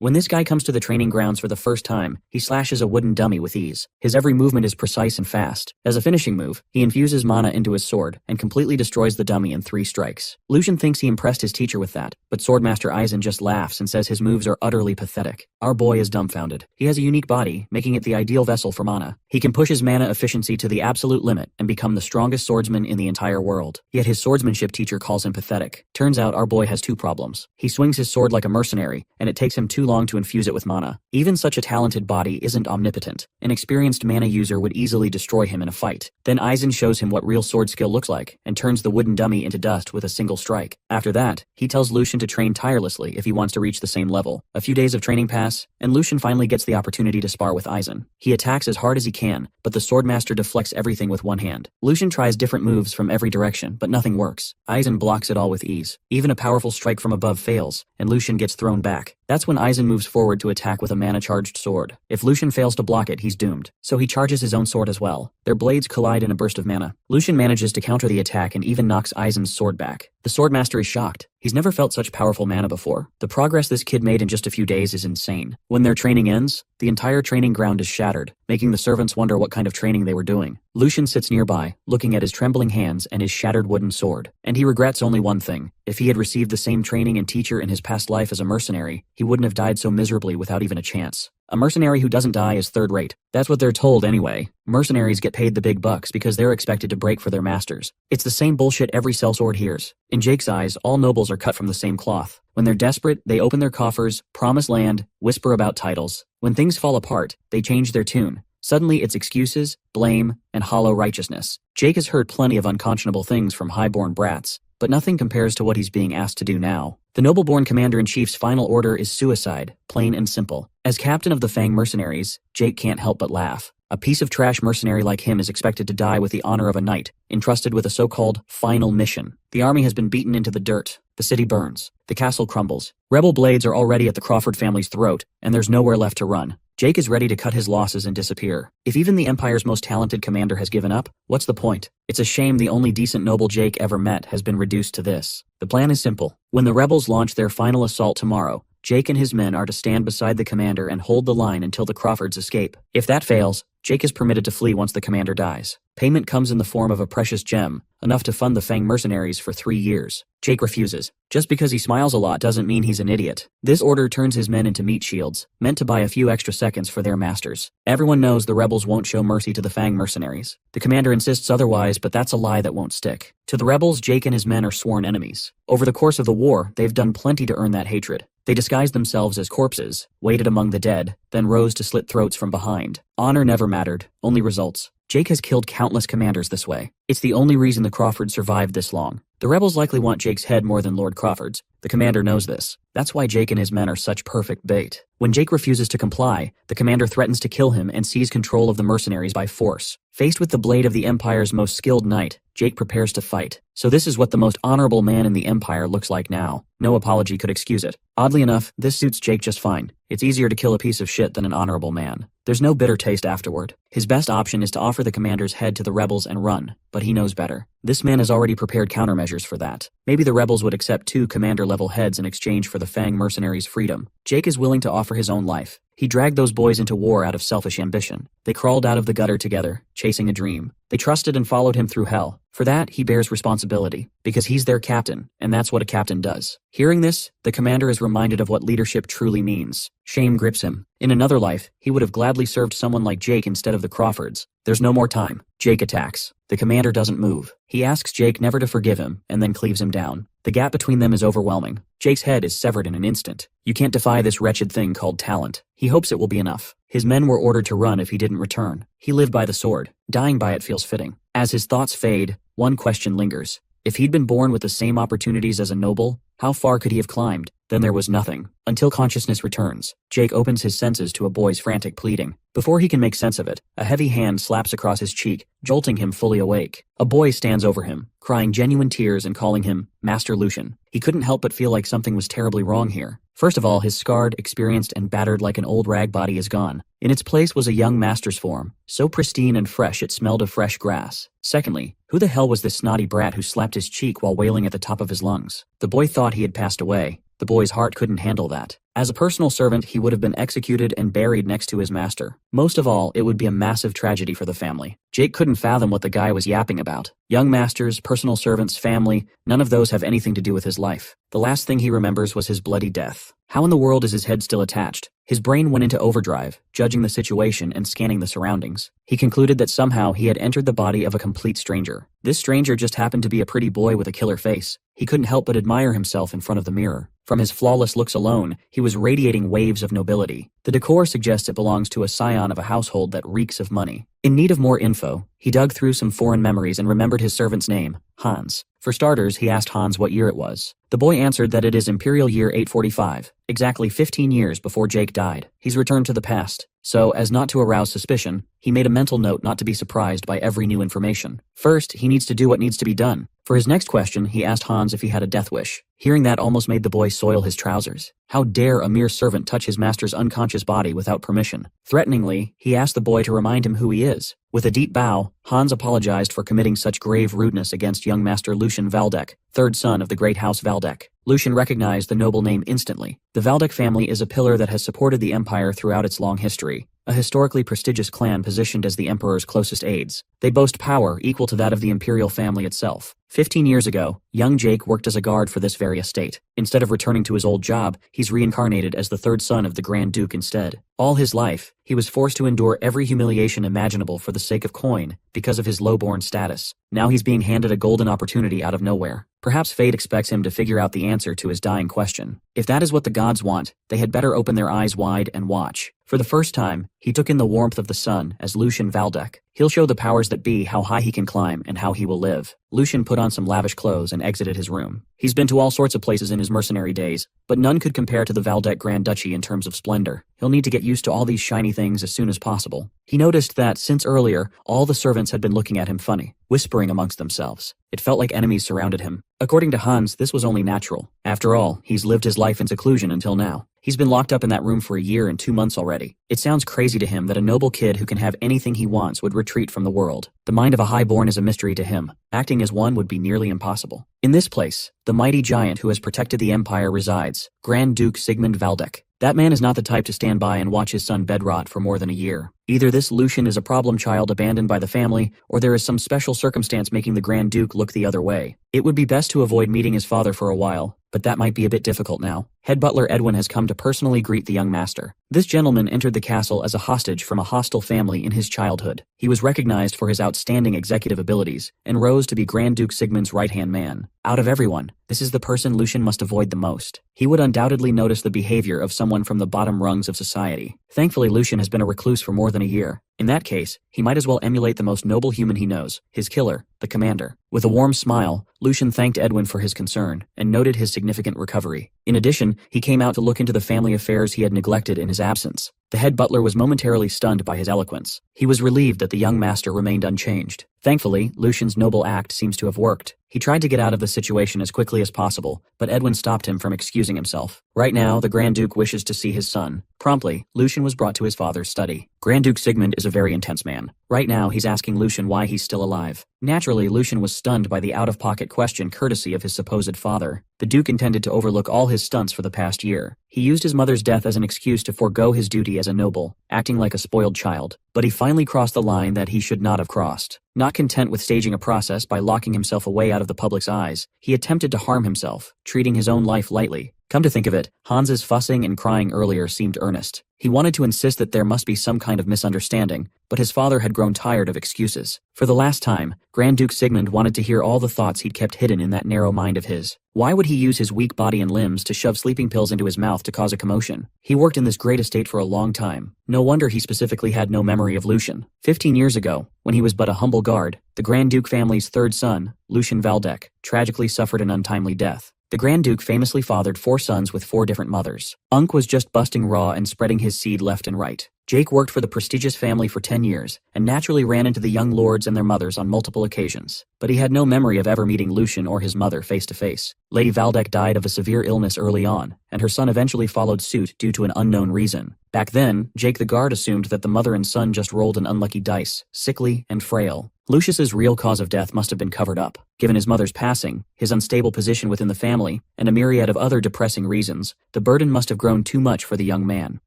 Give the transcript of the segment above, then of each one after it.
When this guy comes to the training grounds for the first time, he slashes a wooden dummy with ease. His every movement is precise and fast. As a finishing move, he infuses mana into his sword and completely destroys the dummy in 3 strikes. Lucian thinks he impressed his teacher with that, but Swordmaster Aizen just laughs and says his moves are utterly pathetic. Our boy is dumbfounded. He has a unique body, making it the ideal vessel for mana. He can push his mana efficiency to the absolute limit and become the strongest swordsman in the entire world. Yet his swordsmanship teacher calls him pathetic. Turns out our boy has 2 problems. He swings his sword like a mercenary, and it takes him too long to infuse it with mana. Even such a talented body isn't omnipotent. An experienced mana user would easily destroy him in a fight. Then Aizen shows him what real sword skill looks like, and turns the wooden dummy into dust with a single strike. After that, he tells Lucian to train tirelessly if he wants to reach the same level. A few days of training pass, and Lucian finally gets the opportunity to spar with Aizen. He attacks as hard as he can, but the Swordmaster deflects everything with one hand. Lucian tries different moves from every direction, but nothing works. Aizen blocks it all with ease. Even a powerful strike from above fails, and Lucian gets thrown back. That's when Aizen moves forward to attack with a mana-charged sword. If Lucian fails to block it, he's doomed. So he charges his own sword as well. Their blades collide in a burst of mana. Lucian manages to counter the attack and even knocks Aizen's sword back. The Swordmaster is shocked. He's never felt such powerful mana before. The progress this kid made in just a few days is insane. When their training ends, the entire training ground is shattered, making the servants wonder what kind of training they were doing. Lucian sits nearby, looking at his trembling hands and his shattered wooden sword. And he regrets only one thing. If he had received the same training and teacher in his past life as a mercenary, he wouldn't have died so miserably without even a chance. A mercenary who doesn't die is third-rate. That's what they're told anyway. Mercenaries get paid the big bucks because they're expected to break for their masters. It's the same bullshit every sellsword hears. In Jake's eyes, all nobles are cut from the same cloth. When they're desperate, they open their coffers, promise land, whisper about titles. When things fall apart, they change their tune. Suddenly it's excuses, blame, and hollow righteousness. Jake has heard plenty of unconscionable things from high-born brats, but nothing compares to what he's being asked to do now. The noble-born commander-in-chief's final order is suicide, plain and simple. As captain of the Fang mercenaries, Jake can't help but laugh. A piece of trash mercenary like him is expected to die with the honor of a knight, entrusted with a so-called final mission. The army has been beaten into the dirt. The city burns. The castle crumbles. Rebel blades are already at the Crawford family's throat, and there's nowhere left to run. Jake is ready to cut his losses and disappear. If even the Empire's most talented commander has given up, what's the point? It's a shame the only decent noble Jake ever met has been reduced to this. The plan is simple. When the rebels launch their final assault tomorrow, Jake and his men are to stand beside the commander and hold the line until the Crawfords escape. If that fails, Jake is permitted to flee once the commander dies. Payment comes in the form of a precious gem, enough to fund the Fang mercenaries for 3 years. Jake refuses. Just because he smiles a lot doesn't mean he's an idiot. This order turns his men into meat shields, meant to buy a few extra seconds for their masters. Everyone knows the rebels won't show mercy to the Fang mercenaries. The commander insists otherwise, but that's a lie that won't stick. To the rebels, Jake and his men are sworn enemies. Over the course of the war, they've done plenty to earn that hatred. They disguised themselves as corpses, waited among the dead, then rose to slit throats from behind. Honor never mattered, only results. Jake has killed countless commanders this way. It's the only reason the Crawfords survived this long. The rebels likely want Jake's head more than Lord Crawford's. The commander knows this. That's why Jake and his men are such perfect bait. When Jake refuses to comply, the commander threatens to kill him and seize control of the mercenaries by force. Faced with the blade of the Empire's most skilled knight, Jake prepares to fight. So this is what the most honorable man in the Empire looks like now. No apology could excuse it. Oddly enough, this suits Jake just fine. It's easier to kill a piece of shit than an honorable man. There's no bitter taste afterward. His best option is to offer the commander's head to the rebels and run, but he knows better. This man has already prepared countermeasures for that. Maybe the rebels would accept 2 commander-level heads in exchange for the Fang mercenaries' freedom. Jake is willing to offer his own life. He dragged those boys into war out of selfish ambition. They crawled out of the gutter together, chasing a dream. They trusted and followed him through hell. For that, he bears responsibility, because he's their captain, and that's what a captain does. Hearing this, the commander is reminded of what leadership truly means. Shame grips him. In another life, he would have gladly served someone like Jake instead of the Crawfords. There's no more time. Jake attacks. The commander doesn't move. He asks Jake never to forgive him, and then cleaves him down. The gap between them is overwhelming. Jake's head is severed in an instant. You can't defy this wretched thing called talent. He hopes it will be enough. His men were ordered to run if he didn't return. He lived by the sword. Dying by it feels fitting. As his thoughts fade, one question lingers. If he'd been born with the same opportunities as a noble, how far could he have climbed? Then there was nothing. Until consciousness returns, Jake opens his senses to a boy's frantic pleading. Before he can make sense of it, a heavy hand slaps across his cheek, jolting him fully awake. A boy stands over him, crying genuine tears and calling him Master Lucian. He couldn't help but feel like something was terribly wrong here. First of all, his scarred, experienced, and battered like an old rag body is gone. In its place was a young master's form, so pristine and fresh it smelled of fresh grass. Secondly, who the hell was this snotty brat who slapped his cheek while wailing at the top of his lungs? The boy thought he had passed away. the boy's heart couldn't handle that. As a personal servant, he would have been executed and buried next to his master. Most of all, it would be a massive tragedy for the family. Jake couldn't fathom what the guy was yapping about. Young masters, personal servants, family, none of those have anything to do with his life. The last thing he remembers was his bloody death. How in the world is his head still attached? His brain went into overdrive, judging the situation and scanning the surroundings. He concluded that somehow he had entered the body of a complete stranger. This stranger just happened to be a pretty boy with a killer face. He couldn't help but admire himself in front of the mirror. From his flawless looks alone, he was radiating waves of nobility. The decor suggests it belongs to a scion of a household that reeks of money. In need of more info, he dug through some foreign memories and remembered his servant's name, Hans. For starters, he asked Hans what year it was. The boy answered that it is Imperial Year 845, exactly 15 years before Jake died. He's returned to the past. So, as not to arouse suspicion, he made a mental note not to be surprised by every new information. First, he needs to do what needs to be done. For his next question, he asked Hans if he had a death wish. Hearing that almost made the boy soil his trousers. How dare a mere servant touch his master's unconscious body without permission? Threateningly, he asked the boy to remind him who he is. With a deep bow, Hans apologized for committing such grave rudeness against young Master Lucian Valdeck, third son of the great House Valdeck. Lucian recognized the noble name instantly. The Valdeck family is a pillar that has supported the empire throughout its long history. A historically prestigious clan positioned as the emperor's closest aides. They boast power equal to that of the imperial family itself. 15 years ago, young Jake worked as a guard for this very estate. Instead of returning to his old job, he's reincarnated as the third son of the Grand Duke instead. All his life, he was forced to endure every humiliation imaginable for the sake of coin, because of his low-born status. Now he's being handed a golden opportunity out of nowhere. Perhaps fate expects him to figure out the answer to his dying question. If that is what the gods want, they had better open their eyes wide and watch. For the first time, he took in the warmth of the sun as Lucian Valdeck. He'll show the powers that be how high he can climb and how he will live. Lucian put on some lavish clothes and exited his room. He's been to all sorts of places in his mercenary days, but none could compare to the Valdeck Grand Duchy in terms of splendor. He'll need to get used to all these shiny things as soon as possible. He noticed that, since earlier, all the servants had been looking at him funny, whispering amongst themselves. It felt like enemies surrounded him. According to Hans, this was only natural. After all, he's lived his life in seclusion until now. He's been locked up in that room for a year and 2 months already. It sounds crazy to him that a noble kid who can have anything he wants would retreat from the world. The mind of a highborn is a mystery to him. Acting as one would be nearly impossible. In this place, the mighty giant who has protected the empire resides, Grand Duke Sigmund Valdeck. That man is not the type to stand by and watch his son bedrot for more than a year. Either this Lucian is a problem child abandoned by the family, or there is some special circumstance making the Grand Duke look the other way. It would be best to avoid meeting his father for a while, but that might be a bit difficult now. Head butler Edwin has come to personally greet the young master. This gentleman entered the castle as a hostage from a hostile family in his childhood. He was recognized for his outstanding executive abilities, and rose to be Grand Duke Sigmund's right-hand man. Out of everyone, this is the person Lucian must avoid the most. He would undoubtedly notice the behavior of someone from the bottom rungs of society. Thankfully, Lucian has been a recluse for more than a year. In that case, he might as well emulate the most noble human he knows, his killer, the commander. With a warm smile, Lucian thanked Edwin for his concern, and noted his significant recovery. In addition, he came out to look into the family affairs he had neglected in his absence. The head butler was momentarily stunned by his eloquence. He was relieved that the young master remained unchanged. Thankfully, Lucian's noble act seems to have worked. He tried to get out of the situation as quickly as possible, but Edwin stopped him from excusing himself. Right now, the Grand Duke wishes to see his son. Promptly, Lucian was brought to his father's study. Grand Duke Sigmund is a very intense man. Right now, he's asking Lucian why he's still alive. Naturally, Lucian was stunned by the out-of-pocket question courtesy of his supposed father. The Duke intended to overlook all his stunts for the past year. He used his mother's death as an excuse to forego his duty as a noble, acting like a spoiled child. But he finally crossed the line that he should not have crossed. Not content with staging a process by locking himself away out of the public's eyes, he attempted to harm himself, treating his own life lightly. Come to think of it, Hans's fussing and crying earlier seemed earnest. He wanted to insist that there must be some kind of misunderstanding, but his father had grown tired of excuses. For the last time, Grand Duke Sigmund wanted to hear all the thoughts he'd kept hidden in that narrow mind of his. Why would he use his weak body and limbs to shove sleeping pills into his mouth to cause a commotion? He worked in this great estate for a long time. No wonder he specifically had no memory of Lucian. 15 years ago, when he was but a humble guard, the Grand Duke family's third son, Lucian Valdeck, tragically suffered an untimely death. The Grand Duke famously fathered 4 sons with 4 different mothers. Unk was just busting raw and spreading his seed left and right. Jake worked for the prestigious family for 10 years, and naturally ran into the young lords and their mothers on multiple occasions. But he had no memory of ever meeting Lucian or his mother face to face. Lady Valdeck died of a severe illness early on, and her son eventually followed suit due to an unknown reason. Back then, Jake the guard assumed that the mother and son just rolled an unlucky dice, sickly and frail. Lucius's real cause of death must have been covered up. Given his mother's passing, his unstable position within the family, and a myriad of other depressing reasons, the burden must have grown too much for the young man.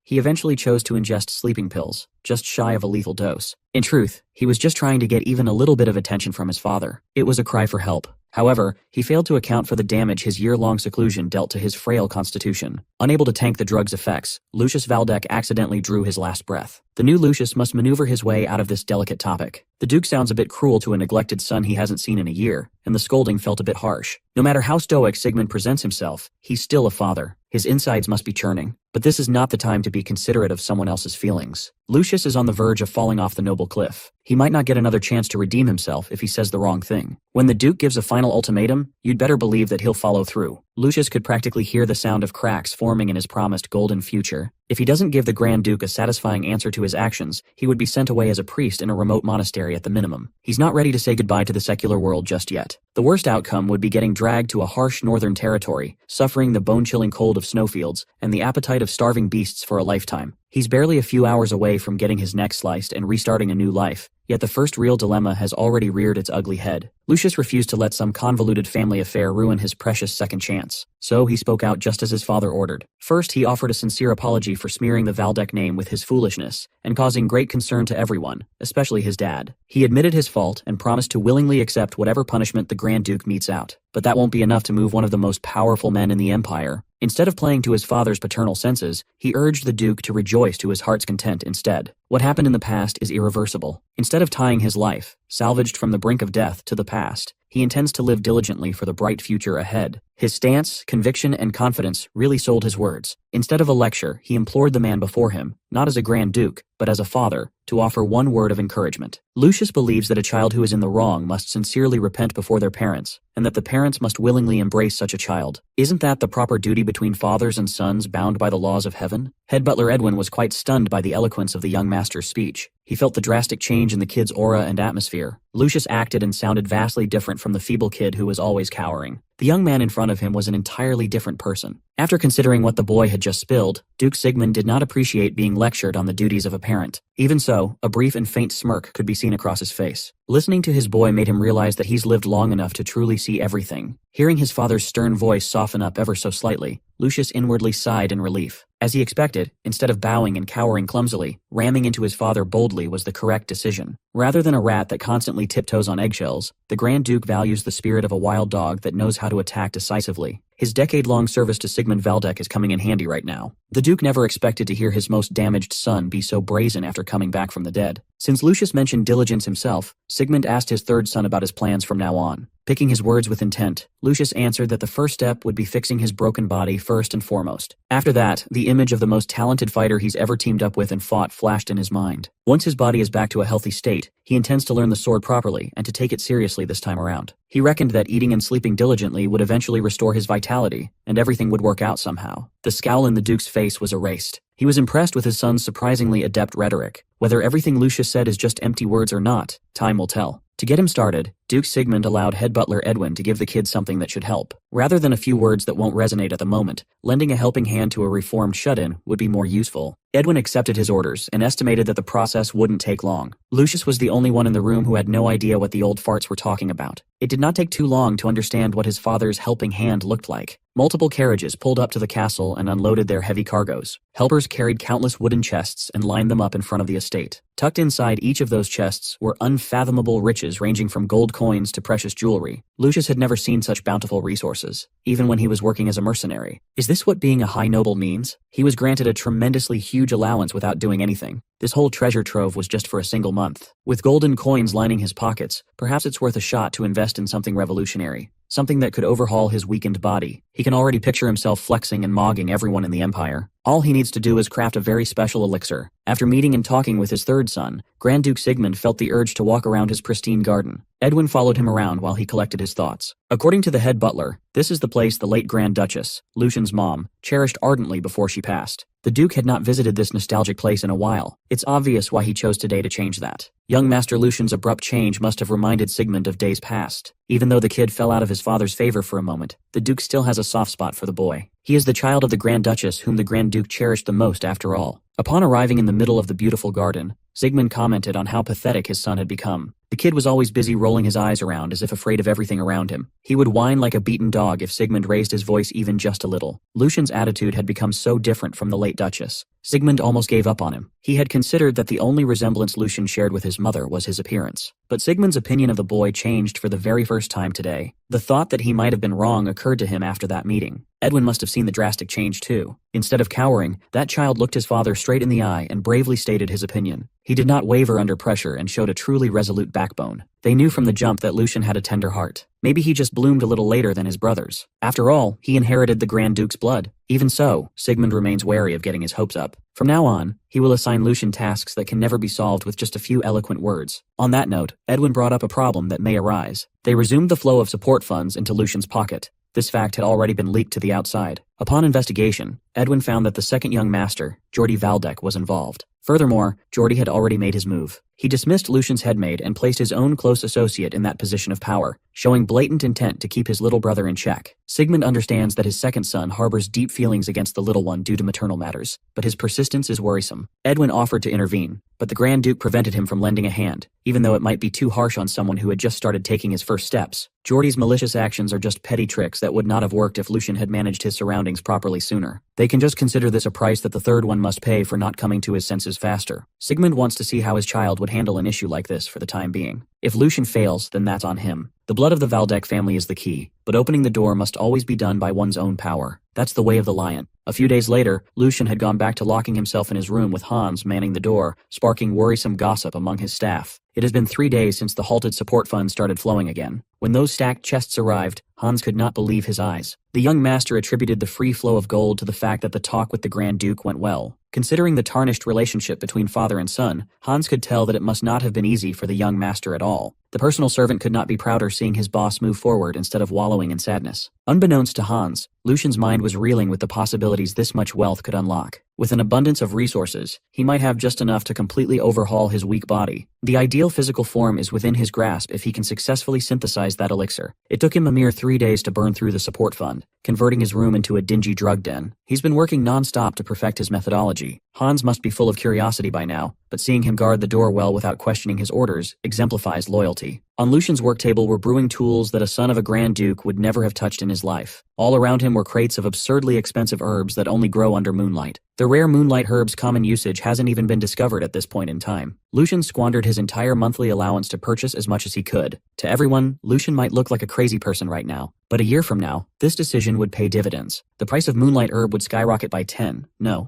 He eventually chose to ingest sleeping pills, just shy of a lethal dose. In truth, he was just trying to get even a little bit of attention from his father. It was a cry for help. However, he failed to account for the damage his year-long seclusion dealt to his frail constitution. Unable to tank the drug's effects, Lucius Valdeck accidentally drew his last breath. The new Lucius must maneuver his way out of this delicate topic. The Duke sounds a bit cruel to a neglected son he hasn't seen in a year, and the scolding felt a bit harsh. No matter how stoic Sigmund presents himself, he's still a father. His insides must be churning. But this is not the time to be considerate of someone else's feelings. Lucius is on the verge of falling off the noble cliff. He might not get another chance to redeem himself if he says the wrong thing. When the Duke gives a final ultimatum, you'd better believe that he'll follow through. Lucius could practically hear the sound of cracks forming in his promised golden future. If he doesn't give the Grand Duke a satisfying answer to his actions, he would be sent away as a priest in a remote monastery at the minimum. He's not ready to say goodbye to the secular world just yet. The worst outcome would be getting dragged to a harsh northern territory, suffering the bone-chilling cold of snowfields, and the appetite of starving beasts for a lifetime. He's barely a few hours away from getting his neck sliced and restarting a new life, yet the first real dilemma has already reared its ugly head. Lucius refused to let some convoluted family affair ruin his precious second chance, so he spoke out just as his father ordered. First, he offered a sincere apology for smearing the Valdeck name with his foolishness, and causing great concern to everyone, especially his dad. He admitted his fault and promised to willingly accept whatever punishment the Grand Duke metes out. But that won't be enough to move one of the most powerful men in the Empire. Instead of playing to his father's paternal senses, he urged the Duke to rejoice to his heart's content instead. What happened in the past is irreversible. Instead of tying his life, salvaged from the brink of death, to the past, he intends to live diligently for the bright future ahead. His stance, conviction, and confidence really sold his words. Instead of a lecture, he implored the man before him, not as a Grand Duke, but as a father, to offer one word of encouragement. Lucius believes that a child who is in the wrong must sincerely repent before their parents, and that the parents must willingly embrace such a child. Isn't that the proper duty between fathers and sons bound by the laws of heaven? Head butler Edwin was quite stunned by the eloquence of the young master's speech. He felt the drastic change in the kid's aura and atmosphere. Lucius acted and sounded vastly different from the feeble kid who was always cowering. The young man in front of him was an entirely different person. After considering what the boy had just spilled, Duke Sigmund did not appreciate being lectured on the duties of a parent. Even so, a brief and faint smirk could be seen across his face. Listening to his boy made him realize that he's lived long enough to truly see everything. Hearing his father's stern voice soften up ever so slightly, Lucius inwardly sighed in relief. As he expected, instead of bowing and cowering clumsily, ramming into his father boldly was the correct decision. Rather than a rat that constantly tiptoes on eggshells, the Grand Duke values the spirit of a wild dog that knows how to attack decisively. His decade-long service to Sigmund Valdeck is coming in handy right now. The Duke never expected to hear his most damaged son be so brazen after coming back from the dead. Since Lucius mentioned diligence himself, Sigmund asked his third son about his plans from now on. Picking his words with intent, Lucius answered that the first step would be fixing his broken body first and foremost. After that, the image of the most talented fighter he's ever teamed up with and fought flashed in his mind. Once his body is back to a healthy state, he intends to learn the sword properly and to take it seriously this time around. He reckoned that eating and sleeping diligently would eventually restore his vitality, and everything would work out somehow. The scowl in the Duke's face was erased. He was impressed with his son's surprisingly adept rhetoric. Whether everything Lucius said is just empty words or not, time will tell. To get him started, Duke Sigmund allowed head butler Edwin to give the kid something that should help. Rather than a few words that won't resonate at the moment, lending a helping hand to a reformed shut-in would be more useful. Edwin accepted his orders and estimated that the process wouldn't take long. Lucius was the only one in the room who had no idea what the old farts were talking about. It did not take too long to understand what his father's helping hand looked like. Multiple carriages pulled up to the castle and unloaded their heavy cargoes. Helpers carried countless wooden chests and lined them up in front of the estate. Tucked inside each of those chests were unfathomable riches ranging from gold coins to precious jewelry. Lucius had never seen such bountiful resources, even when he was working as a mercenary. Is this what being a high noble means? He was granted a tremendously huge allowance without doing anything. This whole treasure trove was just for a single month. With golden coins lining his pockets, perhaps it's worth a shot to invest in something revolutionary. Something that could overhaul his weakened body. He can already picture himself flexing and mogging everyone in the Empire. All he needs to do is craft a very special elixir. After meeting and talking with his third son, Grand Duke Sigmund felt the urge to walk around his pristine garden. Edwin followed him around while he collected his thoughts. According to the head butler, this is the place the late Grand Duchess, Lucian's mom, cherished ardently before she passed. The Duke had not visited this nostalgic place in a while. It's obvious why he chose today to change that. Young Master Lucian's abrupt change must have reminded Sigmund of days past. Even though the kid fell out of his father's favor for a moment, the Duke still has a soft spot for the boy. He is the child of the Grand Duchess whom the Grand Duke cherished the most after all. Upon arriving in the middle of the beautiful garden, Sigmund commented on how pathetic his son had become. The kid was always busy rolling his eyes around as if afraid of everything around him. He would whine like a beaten dog if Sigmund raised his voice even just a little. Lucian's attitude had become so different from the late Duchess. Sigmund almost gave up on him. He had considered that the only resemblance Lucian shared with his mother was his appearance. But Sigmund's opinion of the boy changed for the very first time today. The thought that he might have been wrong occurred to him after that meeting. Edwin must have seen the drastic change too. Instead of cowering, that child looked his father straight in the eye and bravely stated his opinion. He did not waver under pressure and showed a truly resolute backbone. They knew from the jump that Lucian had a tender heart. Maybe he just bloomed a little later than his brothers. After all, he inherited the Grand Duke's blood. Even so, Sigmund remains wary of getting his hopes up. From now on, he will assign Lucian tasks that can never be solved with just a few eloquent words. On that note, Edwin brought up a problem that may arise. They resumed the flow of support funds into Lucian's pocket. This fact had already been leaked to the outside. Upon investigation, Edwin found that the second young master, Lucian Valdeck, was involved. Furthermore, Jordy had already made his move. He dismissed Lucian's headmaid and placed his own close associate in that position of power, showing blatant intent to keep his little brother in check. Sigmund understands that his second son harbors deep feelings against the little one due to maternal matters, but his persistence is worrisome. Edwin offered to intervene, but the Grand Duke prevented him from lending a hand, even though it might be too harsh on someone who had just started taking his first steps. Jordy's malicious actions are just petty tricks that would not have worked if Lucian had managed his surroundings properly sooner. They can just consider this a price that the third one must pay for not coming to his senses faster. Sigmund wants to see how his child would handle an issue like this for the time being. If Lucian fails, then that's on him. The blood of the Valdeck family is the key, but opening the door must always be done by one's own power. That's the way of the lion. A few days later, Lucian had gone back to locking himself in his room with Hans manning the door, sparking worrisome gossip among his staff. It has been 3 days since the halted support funds started flowing again. When those stacked chests arrived, Hans could not believe his eyes. The young master attributed the free flow of gold to the fact that the talk with the Grand Duke went well. Considering the tarnished relationship between father and son, Hans could tell that it must not have been easy for the young master at all. The personal servant could not be prouder seeing his boss move forward instead of wallowing in sadness. Unbeknownst to Hans, Lucian's mind was reeling with the possibilities this much wealth could unlock. With an abundance of resources, he might have just enough to completely overhaul his weak body. The ideal physical form is within his grasp if he can successfully synthesize that elixir. It took him a mere 3 days to burn through the support fund, converting his room into a dingy drug den. He's been working non-stop to perfect his methodology. Hans must be full of curiosity by now, but seeing him guard the door well without questioning his orders exemplifies loyalty. On Lucian's work table were brewing tools that a son of a Grand Duke would never have touched in his life. All around him were crates of absurdly expensive herbs that only grow under moonlight. The rare moonlight herb's common usage hasn't even been discovered at this point in time. Lucian squandered his entire monthly allowance to purchase as much as he could. To everyone, Lucian might look like a crazy person right now, but a year from now, this decision would pay dividends. The price of moonlight herb would skyrocket by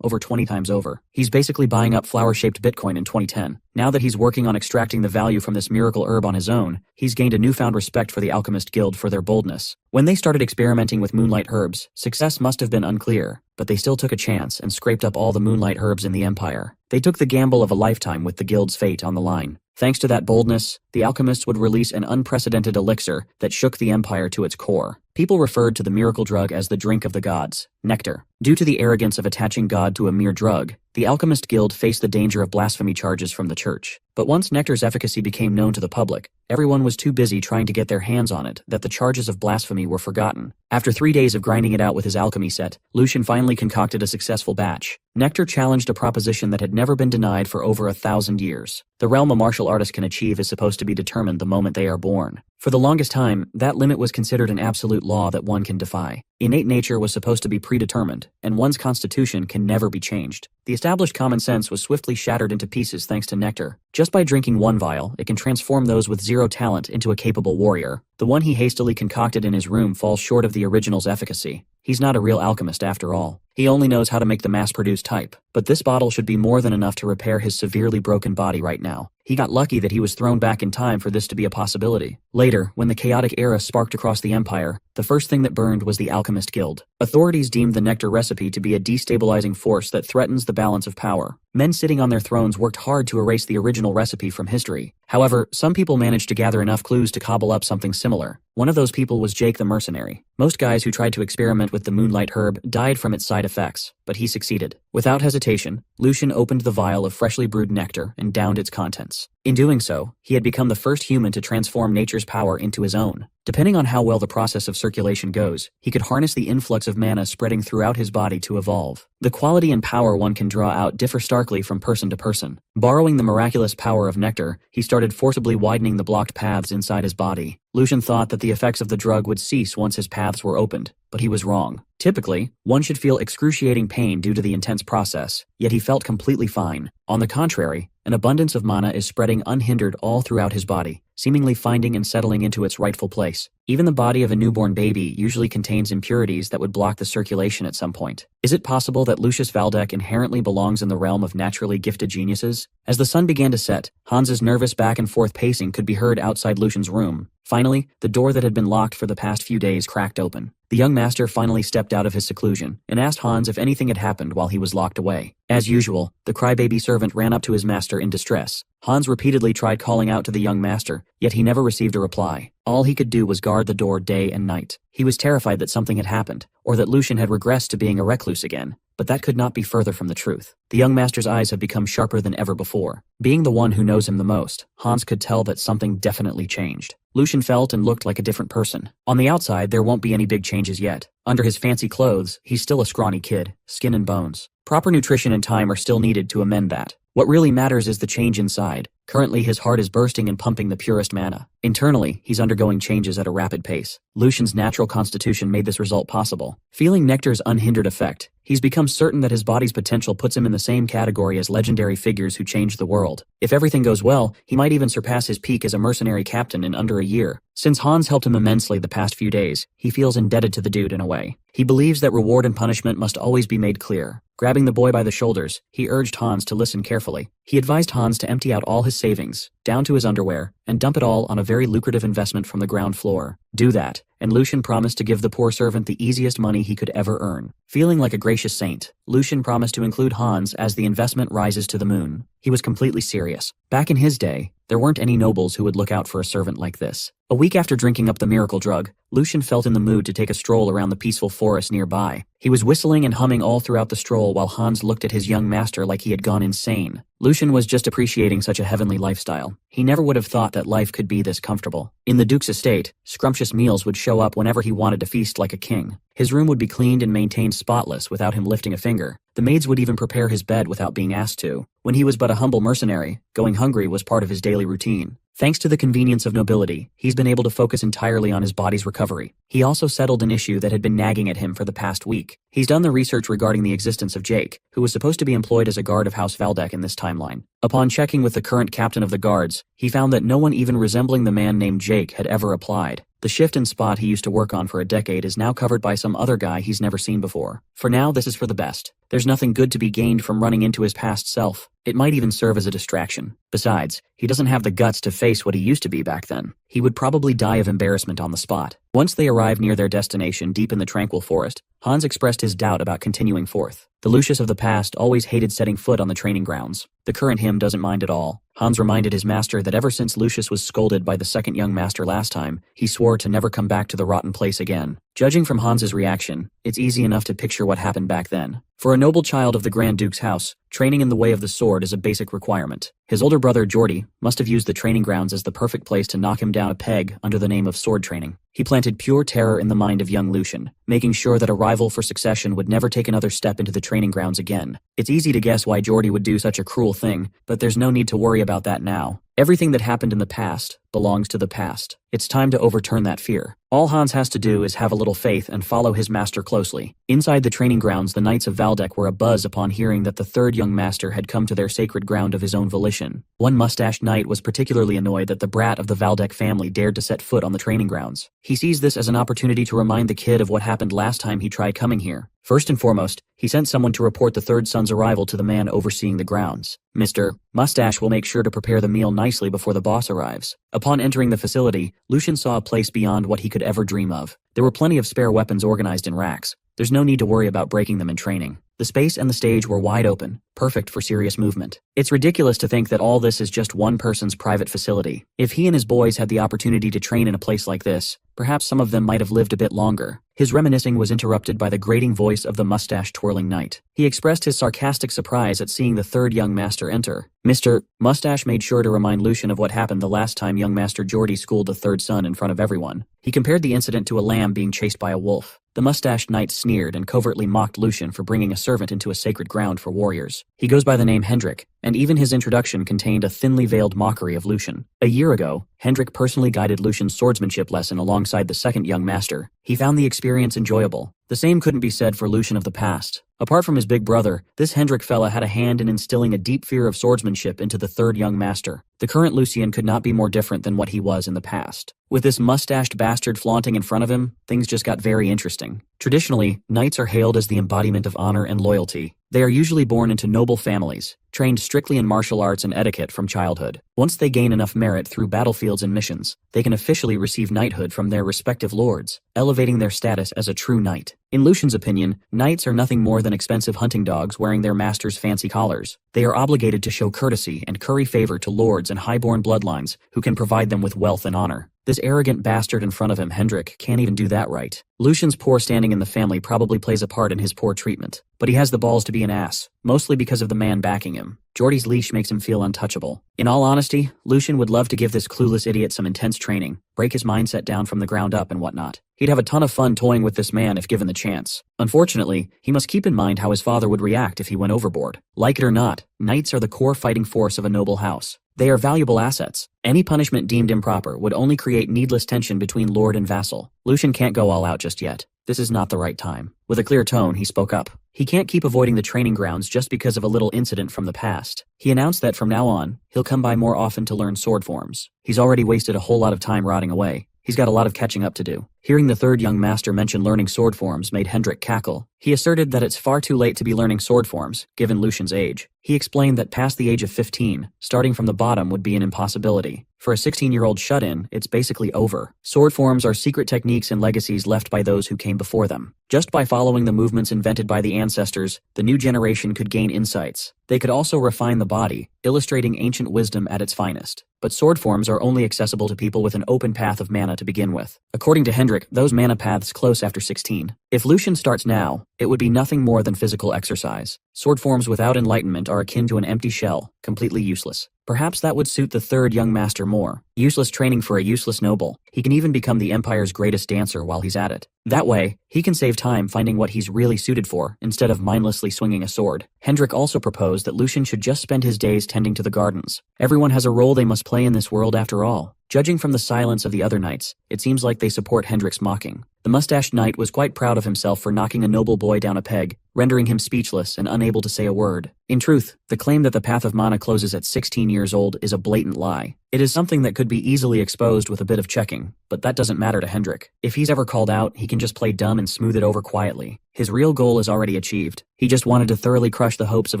over 20 times over. He's basically buying up flower-shaped Bitcoin in 2010. Now that he's working on extracting the value from this miracle herb on his own, he's gained a newfound respect for the Alchemist Guild for their boldness. When they started experimenting with moonlight herbs, success must have been unclear, but they still took a chance and scraped up all the moonlight herbs in the Empire. They took the gamble of a lifetime with the Guild's fate on the line. Thanks to that boldness, the alchemists would release an unprecedented elixir that shook the Empire to its core. People referred to the miracle drug as the drink of the gods, nectar. Due to the arrogance of attaching God to a mere drug, the Alchemist Guild faced the danger of blasphemy charges from the church. But once nectar's efficacy became known to the public, everyone was too busy trying to get their hands on it that the charges of blasphemy were forgotten. After 3 days of grinding it out with his alchemy set, Lucian finally concocted a successful batch. Nectar challenged a proposition that had never been denied for over 1,000 years. The realm a martial artist can achieve is supposed to be determined the moment they are born. For the longest time, that limit was considered an absolute law that one can defy. Innate nature was supposed to be predetermined, and one's constitution can never be changed. The established common sense was swiftly shattered into pieces thanks to nectar. Just by drinking one vial, it can transform those with zero talent into a capable warrior. The one he hastily concocted in his room falls short of the original's efficacy. He's not a real alchemist after all. He only knows how to make the mass-produced type. But this bottle should be more than enough to repair his severely broken body right now. He got lucky that he was thrown back in time for this to be a possibility. Later, when the chaotic era sparked across the Empire, the first thing that burned was the Alchemist Guild. Authorities deemed the nectar recipe to be a destabilizing force that threatens the balance of power. Men sitting on their thrones worked hard to erase the original recipe from history. However, some people managed to gather enough clues to cobble up something similar. One of those people was Jake the mercenary. Most guys who tried to experiment with the moonlight herb died from its side effects, but he succeeded. Without hesitation, Lucian opened the vial of freshly brewed nectar and downed its contents. In doing so, he had become the first human to transform nature's power into his own. Depending on how well the process of circulation goes, he could harness the influx of mana spreading throughout his body to evolve. The quality and power one can draw out differ starkly from person to person. Borrowing the miraculous power of nectar, he started forcibly widening the blocked paths inside his body. Lucian thought that the effects of the drug would cease once his paths were opened, but he was wrong. Typically, one should feel excruciating pain due to the intense process, yet he felt completely fine. On the contrary, an abundance of mana is spreading unhindered all throughout his body, seemingly finding and settling into its rightful place. Even the body of a newborn baby usually contains impurities that would block the circulation at some point. Is it possible that Lucian Valdeck inherently belongs in the realm of naturally gifted geniuses? As the sun began to set, Hans's nervous back and forth pacing could be heard outside Lucian's room. Finally, the door that had been locked for the past few days cracked open. The young master finally stepped out of his seclusion and asked Hans if anything had happened while he was locked away. As usual, the crybaby servant ran up to his master in distress. Hans repeatedly tried calling out to the young master, yet he never received a reply. All he could do was guard the door day and night. He was terrified that something had happened, or that Lucian had regressed to being a recluse again, but that could not be further from the truth. The young master's eyes had become sharper than ever before. Being the one who knows him the most, Hans could tell that something definitely changed. Lucian felt and looked like a different person. On the outside, there won't be any big changes yet. Under his fancy clothes, he's still a scrawny kid, skin and bones. Proper nutrition and time are still needed to amend that. What really matters is the change inside. Currently, his heart is bursting and pumping the purest mana. Internally, he's undergoing changes at a rapid pace. Lucian's natural constitution made this result possible. Feeling nectar's unhindered effect, he's become certain that his body's potential puts him in the same category as legendary figures who changed the world. If everything goes well, he might even surpass his peak as a mercenary captain in under a year. Since Hans helped him immensely the past few days, he feels indebted to the dude in a way. He believes that reward and punishment must always be made clear. Grabbing the boy by the shoulders, he urged Hans to listen carefully. He advised Hans to empty out all his savings, down to his underwear, and dump it all on a very lucrative investment from the ground floor. Do that, and Lucian promised to give the poor servant the easiest money he could ever earn. Feeling like a gracious saint, Lucian promised to include Hans as the investment rises to the moon. He was completely serious. Back in his day, there weren't any nobles who would look out for a servant like this. A week after drinking up the miracle drug, Lucian felt in the mood to take a stroll around the peaceful forest nearby. He was whistling and humming all throughout the stroll while Hans looked at his young master like he had gone insane. Lucian was just appreciating such a heavenly lifestyle. He never would have thought that life could be this comfortable. In the Duke's estate, scrumptious meals would show up whenever he wanted to feast like a king. His room would be cleaned and maintained spotless without him lifting a finger. The maids would even prepare his bed without being asked to. When he was but a humble mercenary, going hungry was part of his daily routine. Thanks to the convenience of nobility, he's been able to focus entirely on his body's recovery. He also settled an issue that had been nagging at him for the past week. He's done the research regarding the existence of Jake, who was supposed to be employed as a guard of House Valdeck in this timeline. Upon checking with the current captain of the guards, he found that no one even resembling the man named Jake had ever applied. The shift and spot he used to work on for a decade is now covered by some other guy he's never seen before. For now, this is for the best. There's nothing good to be gained from running into his past self. It might even serve as a distraction. Besides, he doesn't have the guts to face what he used to be back then. He would probably die of embarrassment on the spot. Once they arrived near their destination deep in the tranquil forest, Hans expressed his doubt about continuing forth. The Lucius of the past always hated setting foot on the training grounds. The current him doesn't mind at all. Hans reminded his master that ever since Lucius was scolded by the second young master last time, he swore to never come back to the rotten place again. Judging from Hans's reaction, it's easy enough to picture what happened back then. For a noble child of the Grand Duke's house, training in the way of the sword is a basic requirement. His older brother, Geordie, must have used the training grounds as the perfect place to knock him down a peg under the name of sword training. He planted pure terror in the mind of young Lucian, making sure that a rival for succession would never take another step into the training grounds again. It's easy to guess why Geordie would do such a cruel thing, but there's no need to worry about that now. Everything that happened in the past belongs to the past. It's time to overturn that fear. All Hans has to do is have a little faith and follow his master closely. Inside the training grounds, the Knights of Valdeck were abuzz upon hearing that the third young master had come to their sacred ground of his own volition. One mustached knight was particularly annoyed that the brat of the Valdeck family dared to set foot on the training grounds. He sees this as an opportunity to remind the kid of what happened last time he tried coming here. First and foremost, he sent someone to report the third son's arrival to the man overseeing the grounds. Mr. Mustache will make sure to prepare the meal nicely before the boss arrives. Upon entering the facility, Lucian saw a place beyond what he could could ever dream of. There were plenty of spare weapons organized in racks. There's no need to worry about breaking them in training. The space and the stage were wide open, perfect for serious movement. It's ridiculous to think that all this is just one person's private facility. If he and his boys had the opportunity to train in a place like this, perhaps some of them might have lived a bit longer. His reminiscing was interrupted by the grating voice of the mustache-twirling knight. He expressed his sarcastic surprise at seeing the third young master enter. Mr. Mustache made sure to remind Lucian of what happened the last time young Master Geordie schooled the third son in front of everyone. He compared the incident to a lamb being chased by a wolf. The mustached knight sneered and covertly mocked Lucian for bringing a servant into a sacred ground for warriors. He goes by the name Hendrik, and even his introduction contained a thinly veiled mockery of Lucian. A year ago, Hendrik personally guided Lucian's swordsmanship lesson alongside the second young master. He found the experience enjoyable. The same couldn't be said for Lucian of the past. Apart from his big brother, this Hendrik fella had a hand in instilling a deep fear of swordsmanship into the third young master. The current Lucian could not be more different than what he was in the past. With this mustached bastard flaunting in front of him, things just got very interesting. Traditionally, knights are hailed as the embodiment of honor and loyalty. They are usually born into noble families, trained strictly in martial arts and etiquette from childhood. Once they gain enough merit through battlefields and missions, they can officially receive knighthood from their respective lords, elevating their status as a true knight. In Lucian's opinion, knights are nothing more than expensive hunting dogs wearing their master's fancy collars. They are obligated to show courtesy and curry favor to lords and highborn bloodlines who can provide them with wealth and honor. This arrogant bastard in front of him, Hendrik, can't even do that right. Lucian's poor standing in the family probably plays a part in his poor treatment, but he has the balls to be an ass, mostly because of the man backing him. Geordie's leash makes him feel untouchable. In all honesty, Lucian would love to give this clueless idiot some intense training, break his mindset down from the ground up and whatnot. He'd have a ton of fun toying with this man if given the chance. Unfortunately, he must keep in mind how his father would react if he went overboard. Like it or not, knights are the core fighting force of a noble house. They are valuable assets. Any punishment deemed improper would only create needless tension between lord and vassal. Lucian can't go all out just yet. This is not the right time. With a clear tone, he spoke up. He can't keep avoiding the training grounds just because of a little incident from the past. He announced that from now on, he'll come by more often to learn sword forms. He's already wasted a whole lot of time rotting away. He's got a lot of catching up to do. Hearing the third young master mention learning sword forms made Hendrik cackle. He asserted that it's far too late to be learning sword forms, given Lucian's age. He explained that past the age of 15, starting from the bottom would be an impossibility. For a 16-year-old shut-in, it's basically over. Sword forms are secret techniques and legacies left by those who came before them. Just by following the movements invented by the ancestors, the new generation could gain insights. They could also refine the body, illustrating ancient wisdom at its finest. But sword forms are only accessible to people with an open path of mana to begin with. According to Hendrik, those mana paths close after 16. If Lucian starts now, it would be nothing more than physical exercise. Sword forms without enlightenment are akin to an empty shell, completely useless. Perhaps that would suit the third young master more. Useless training for a useless noble. He can even become the Empire's greatest dancer while he's at it. That way, he can save time finding what he's really suited for, instead of mindlessly swinging a sword. Hendrik also proposed that Lucian should just spend his days tending to the gardens. Everyone has a role they must play in this world after all. Judging from the silence of the other knights, it seems like they support Hendrik's mocking. The mustached knight was quite proud of himself for knocking a noble boy down a peg, rendering him speechless and unable to say a word. In truth, the claim that the path of mana closes at 16 years old is a blatant lie. It is something that could be easily exposed with a bit of checking, but that doesn't matter to Hendrik. If he's ever called out, he can just play dumb and smooth it over quietly. His real goal is already achieved. He just wanted to thoroughly crush the hopes of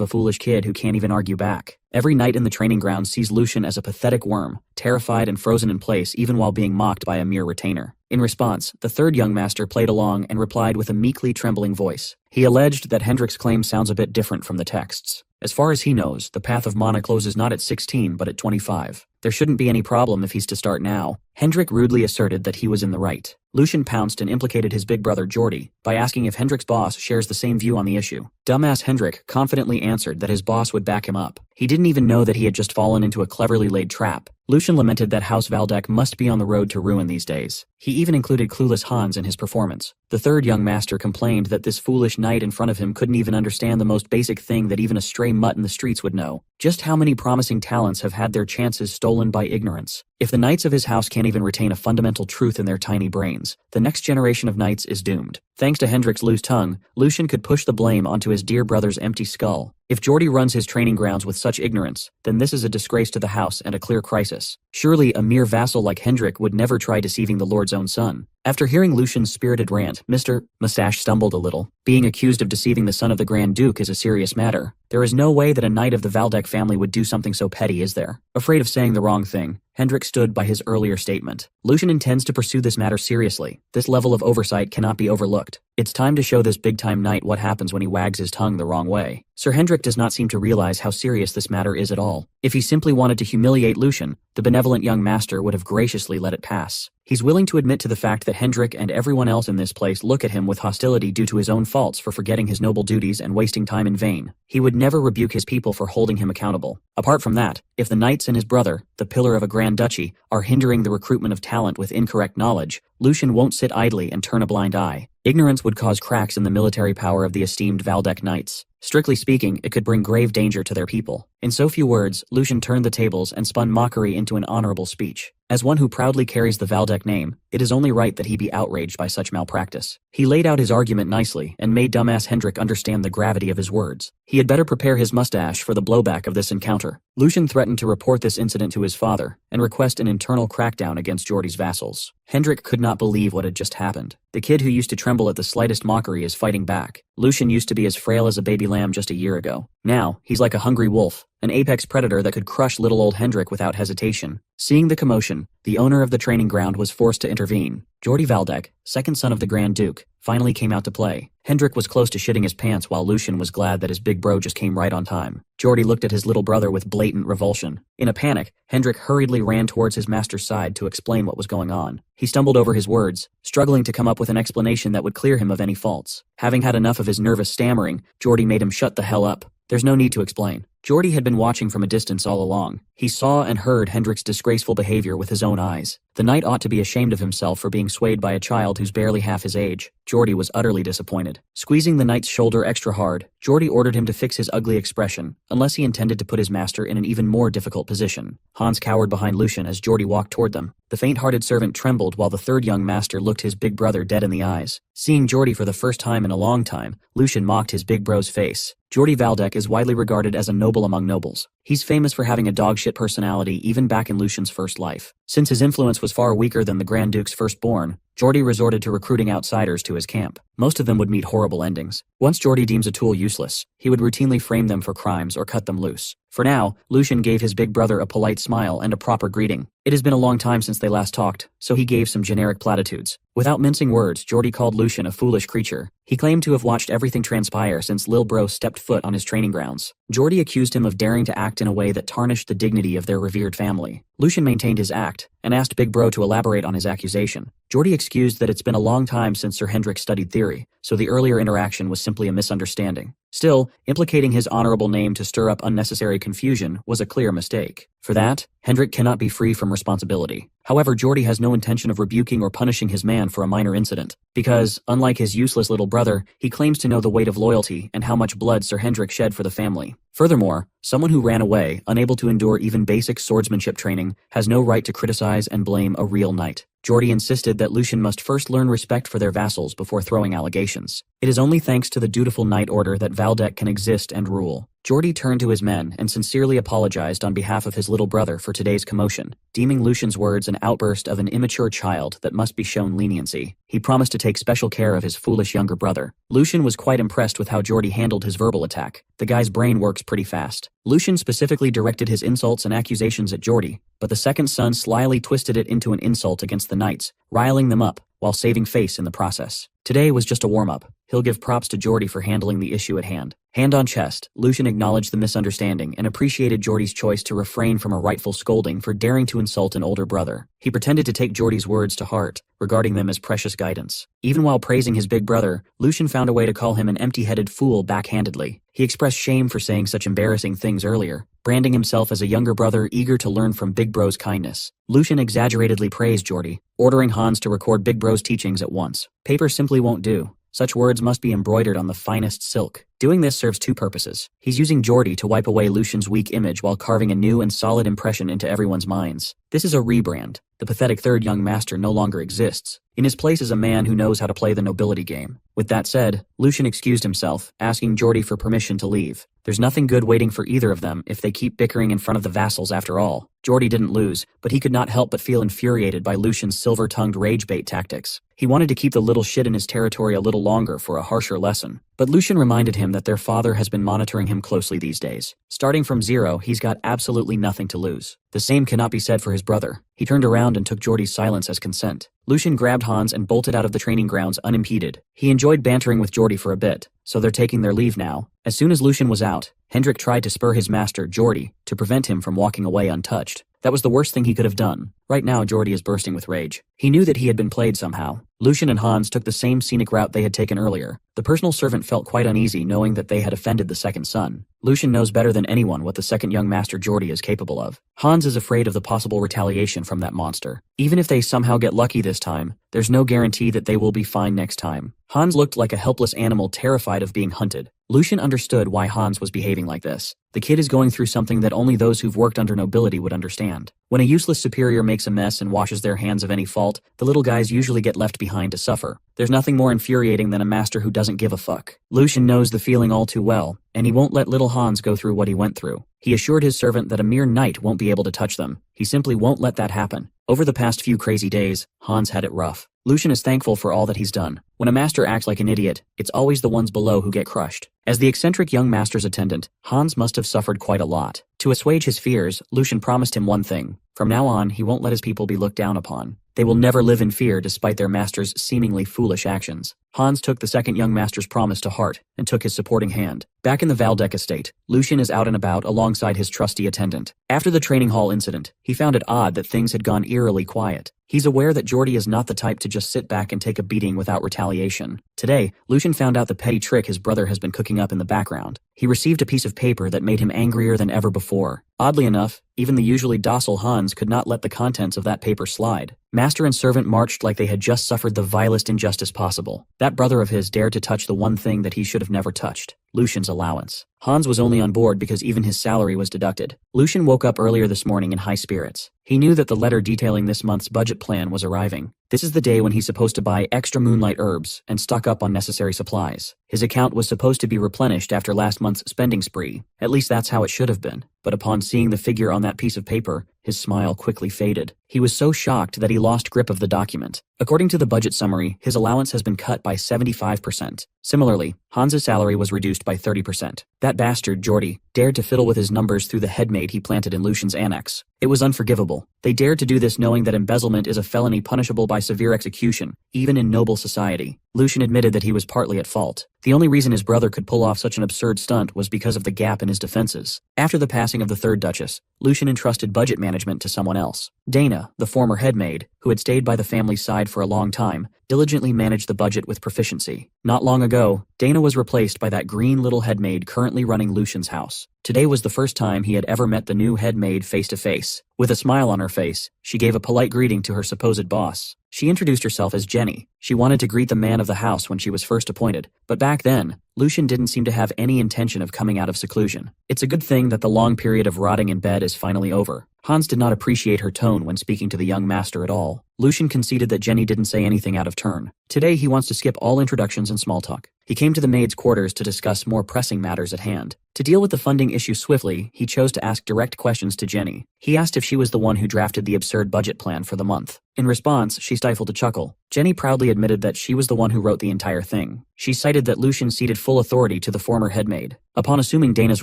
a foolish kid who can't even argue back. Every knight in the training grounds sees Lucian as a pathetic worm, terrified and frozen in place even while being mocked by a mere retainer. In response, the third young master played along and replied with a meekly trembling voice. He alleged that Hendrik's claim sounds a bit different from the texts. As far as he knows, the path of mana closes not at 16 but at 25. There shouldn't be any problem if he's to start now. Hendrik rudely asserted that he was in the right. Lucian pounced and implicated his big brother Geordie by asking if Hendrik's boss shares the same view on the issue. Dumbass Hendrik confidently answered that his boss would back him up. He didn't even know that he had just fallen into a cleverly laid trap. Lucian lamented that House Valdeck must be on the road to ruin these days. He even included clueless Hans in his performance. The third young master complained that this foolish knight in front of him couldn't even understand the most basic thing that even a stray mutt in the streets would know. Just how many promising talents have had their chances stolen by ignorance? If the knights of his house can't even retain a fundamental truth in their tiny brains, the next generation of knights is doomed. Thanks to Hendrik's loose tongue, Lucian could push the blame onto his dear brother's empty skull. If Geordie runs his training grounds with such ignorance, then this is a disgrace to the house and a clear crisis. Surely a mere vassal like Hendrik would never try deceiving the Lord's own son. After hearing Lucian's spirited rant, Mr. Mustache stumbled a little. Being accused of deceiving the son of the Grand Duke is a serious matter. There is no way that a knight of the Valdeck family would do something so petty, is there? Afraid of saying the wrong thing, Hendrik stood by his earlier statement. Lucian intends to pursue this matter seriously. This level of oversight cannot be overlooked. It's time to show this big-time knight what happens when he wags his tongue the wrong way. Sir Hendrik does not seem to realize how serious this matter is at all. If he simply wanted to humiliate Lucian, the benevolent young master would have graciously let it pass. He's willing to admit to the fact that Hendrik and everyone else in this place look at him with hostility due to his own faults for forgetting his noble duties and wasting time in vain. He would never rebuke his people for holding him accountable. Apart from that, if the knights and his brother, the pillar of a grand duchy, are hindering the recruitment of talent with incorrect knowledge, Lucian won't sit idly and turn a blind eye. Ignorance would cause cracks in the military power of the esteemed Valdeck knights. Strictly speaking, it could bring grave danger to their people. In so few words, Lucian turned the tables and spun mockery into an honorable speech. As one who proudly carries the Valdeck name, it is only right that he be outraged by such malpractice. He laid out his argument nicely and made dumbass Hendrik understand the gravity of his words. He had better prepare his mustache for the blowback of this encounter. Lucian threatened to report this incident to his father and request an internal crackdown against Geordie's vassals. Hendrik could not believe what had just happened. The kid who used to tremble at the slightest mockery is fighting back. Lucian used to be as frail as a baby lamb just a year ago. Now, he's like a hungry wolf, an apex predator that could crush little old Hendrik without hesitation. Seeing the commotion, the owner of the training ground was forced to intervene. Geordie Valdeck, second son of the Grand Duke, finally came out to play. Hendrik was close to shitting his pants while Lucian was glad that his big bro just came right on time. Geordie looked at his little brother with blatant revulsion. In a panic, Hendrik hurriedly ran towards his master's side to explain what was going on. He stumbled over his words, struggling to come up with an explanation that would clear him of any faults. Having had enough of his nervous stammering, Geordie made him shut the hell up. There's no need to explain. Geordie had been watching from a distance all along. He saw and heard Hendrik's disgraceful behavior with his own eyes. The knight ought to be ashamed of himself for being swayed by a child who's barely half his age. Geordie was utterly disappointed. Squeezing the knight's shoulder extra hard, Geordie ordered him to fix his ugly expression, unless he intended to put his master in an even more difficult position. Hans cowered behind Lucian as Geordie walked toward them. The faint-hearted servant trembled while the third young master looked his big brother dead in the eyes. Seeing Geordie for the first time in a long time, Lucian mocked his big bro's face. Geordie Valdeck is widely regarded as a noble among nobles. He's famous for having a dogshit personality even back in Lucian's first life. Since his influence was far weaker than the Grand Duke's firstborn, Geordie resorted to recruiting outsiders to his camp. Most of them would meet horrible endings. Once Geordie deems a tool useless, he would routinely frame them for crimes or cut them loose. For now, Lucian gave his big brother a polite smile and a proper greeting. It has been a long time since they last talked, so he gave some generic platitudes. Without mincing words, Geordie called Lucian a foolish creature. He claimed to have watched everything transpire since Lil Bro stepped foot on his training grounds. Geordie accused him of daring to act in a way that tarnished the dignity of their revered family. Lucian maintained his act, and asked Big Bro to elaborate on his accusation. Geordie excused that it's been a long time since Sir Hendrik studied theory, so the earlier interaction was simply a misunderstanding. Still, implicating his honorable name to stir up unnecessary confusion was a clear mistake. For that, Hendrik cannot be free from responsibility. However, Geordie has no intention of rebuking or punishing his man for a minor incident, because, unlike his useless little brother, he claims to know the weight of loyalty and how much blood Sir Hendrik shed for the family. Furthermore, someone who ran away, unable to endure even basic swordsmanship training, has no right to criticize and blame a real knight. Geordie insisted that Lucian must first learn respect for their vassals before throwing allegations. It is only thanks to the dutiful knight order that Valdeck can exist and rule. Geordie turned to his men and sincerely apologized on behalf of his little brother for today's commotion, deeming Lucian's words an outburst of an immature child that must be shown leniency. He promised to take special care of his foolish younger brother. Lucian was quite impressed with how Geordie handled his verbal attack. The guy's brain works pretty fast. Lucian specifically directed his insults and accusations at Geordie, but the second son slyly twisted it into an insult against the knights, riling them up, while saving face in the process. Today was just a warm-up. He'll give props to Geordie for handling the issue at hand. Hand on chest, Lucian acknowledged the misunderstanding and appreciated Geordie's choice to refrain from a rightful scolding for daring to insult an older brother. He pretended to take Geordie's words to heart, regarding them as precious guidance. Even while praising his big brother, Lucian found a way to call him an empty-headed fool backhandedly. He expressed shame for saying such embarrassing things earlier, branding himself as a younger brother eager to learn from Big Bro's kindness. Lucian exaggeratedly praised Geordie, ordering Hans to record Big Bro's teachings at once. Paper simply won't do. Such words must be embroidered on the finest silk. Doing this serves two purposes. He's using Geordie to wipe away Lucian's weak image while carving a new and solid impression into everyone's minds. This is a rebrand. The pathetic third young master no longer exists. In his place is a man who knows how to play the nobility game. With that said, Lucian excused himself, asking Geordie for permission to leave. There's nothing good waiting for either of them if they keep bickering in front of the vassals after all. Geordie didn't lose, but he could not help but feel infuriated by Lucian's silver-tongued rage-bait tactics. He wanted to keep the little shit in his territory a little longer for a harsher lesson. But Lucian reminded him that their father has been monitoring him closely these days. Starting from zero, he's got absolutely nothing to lose. The same cannot be said for his brother. He turned around and took Geordie's silence as consent. Lucian grabbed Hans and bolted out of the training grounds unimpeded. He enjoyed bantering with Geordie for a bit, so they're taking their leave now. As soon as Lucian was out, Hendrik tried to spur his master, Geordie, to prevent him from walking away untouched. That was the worst thing he could have done. Right now, Geordie is bursting with rage. He knew that he had been played somehow. Lucian and Hans took the same scenic route they had taken earlier. The personal servant felt quite uneasy knowing that they had offended the second son. Lucian knows better than anyone what the second young master Geordie is capable of. Hans is afraid of the possible retaliation from that monster. Even if they somehow get lucky this time, there's no guarantee that they will be fine next time. Hans looked like a helpless animal terrified of being hunted. Lucian understood why Hans was behaving like this. The kid is going through something that only those who've worked under nobility would understand. When a useless superior makes a mess and washes their hands of any fault, the little guys usually get left behind to suffer. There's nothing more infuriating than a master who doesn't give a fuck. Lucian knows the feeling all too well, and he won't let little Hans go through what he went through. He assured his servant that a mere knight won't be able to touch them. He simply won't let that happen. Over the past few crazy days, Hans had it rough. Lucian is thankful for all that he's done. When a master acts like an idiot, it's always the ones below who get crushed. As the eccentric young master's attendant, Hans must have suffered quite a lot. To assuage his fears, Lucian promised him one thing. From now on, he won't let his people be looked down upon. They will never live in fear despite their master's seemingly foolish actions. Hans took the second young master's promise to heart and took his supporting hand. Back in the Valdeck estate, Lucian is out and about alongside his trusty attendant. After the training hall incident, he found it odd that things had gone eerily quiet. He's aware that Geordie is not the type to just sit back and take a beating without retaliation. Today, Lucian found out the petty trick his brother has been cooking up in the background. He received a piece of paper that made him angrier than ever before. Oddly enough, even the usually docile Hans could not let the contents of that paper slide. Master and servant marched like they had just suffered the vilest injustice possible. That brother of his dared to touch the one thing that he should have never touched. Lucian's allowance. Hans was only on board because even his salary was deducted. Lucian woke up earlier this morning in high spirits. He knew that the letter detailing this month's budget plan was arriving. This is the day when he's supposed to buy extra moonlight herbs and stock up on necessary supplies. His account was supposed to be replenished after last month's spending spree. At least that's how it should have been. But upon seeing the figure on that piece of paper, his smile quickly faded. He was so shocked that he lost grip of the document. According to the budget summary, his allowance has been cut by 75%. Similarly, Hans's salary was reduced by 30%. That bastard, Geordie, dared to fiddle with his numbers through the headmaid he planted in Lucian's annex. It was unforgivable. They dared to do this knowing that embezzlement is a felony punishable by severe execution, even in noble society. Lucian admitted that he was partly at fault. The only reason his brother could pull off such an absurd stunt was because of the gap in his defenses. After the passing of the third Duchess, Lucian entrusted budget management to someone else. Dana, the former headmaid, who had stayed by the family's side for a long time, diligently managed the budget with proficiency. Not long ago, Dana was replaced by that green little headmaid currently running Lucian's house. Today was the first time he had ever met the new headmaid face to face. With a smile on her face, she gave a polite greeting to her supposed boss. She introduced herself as Jenny. She wanted to greet the man of the house when she was first appointed, but back then, Lucian didn't seem to have any intention of coming out of seclusion. It's a good thing that the long period of rotting in bed is finally over. Hans did not appreciate her tone when speaking to the young master at all. Lucian conceded that Jenny didn't say anything out of turn. Today he wants to skip all introductions and small talk. He came to the maid's quarters to discuss more pressing matters at hand. To deal with the funding issue swiftly, he chose to ask direct questions to Jenny. He asked if she was the one who drafted the absurd budget plan for the month. In response, she stifled a chuckle. Jenny proudly admitted that she was the one who wrote the entire thing. She cited that Lucian ceded full authority to the former headmaid. Upon assuming Dana's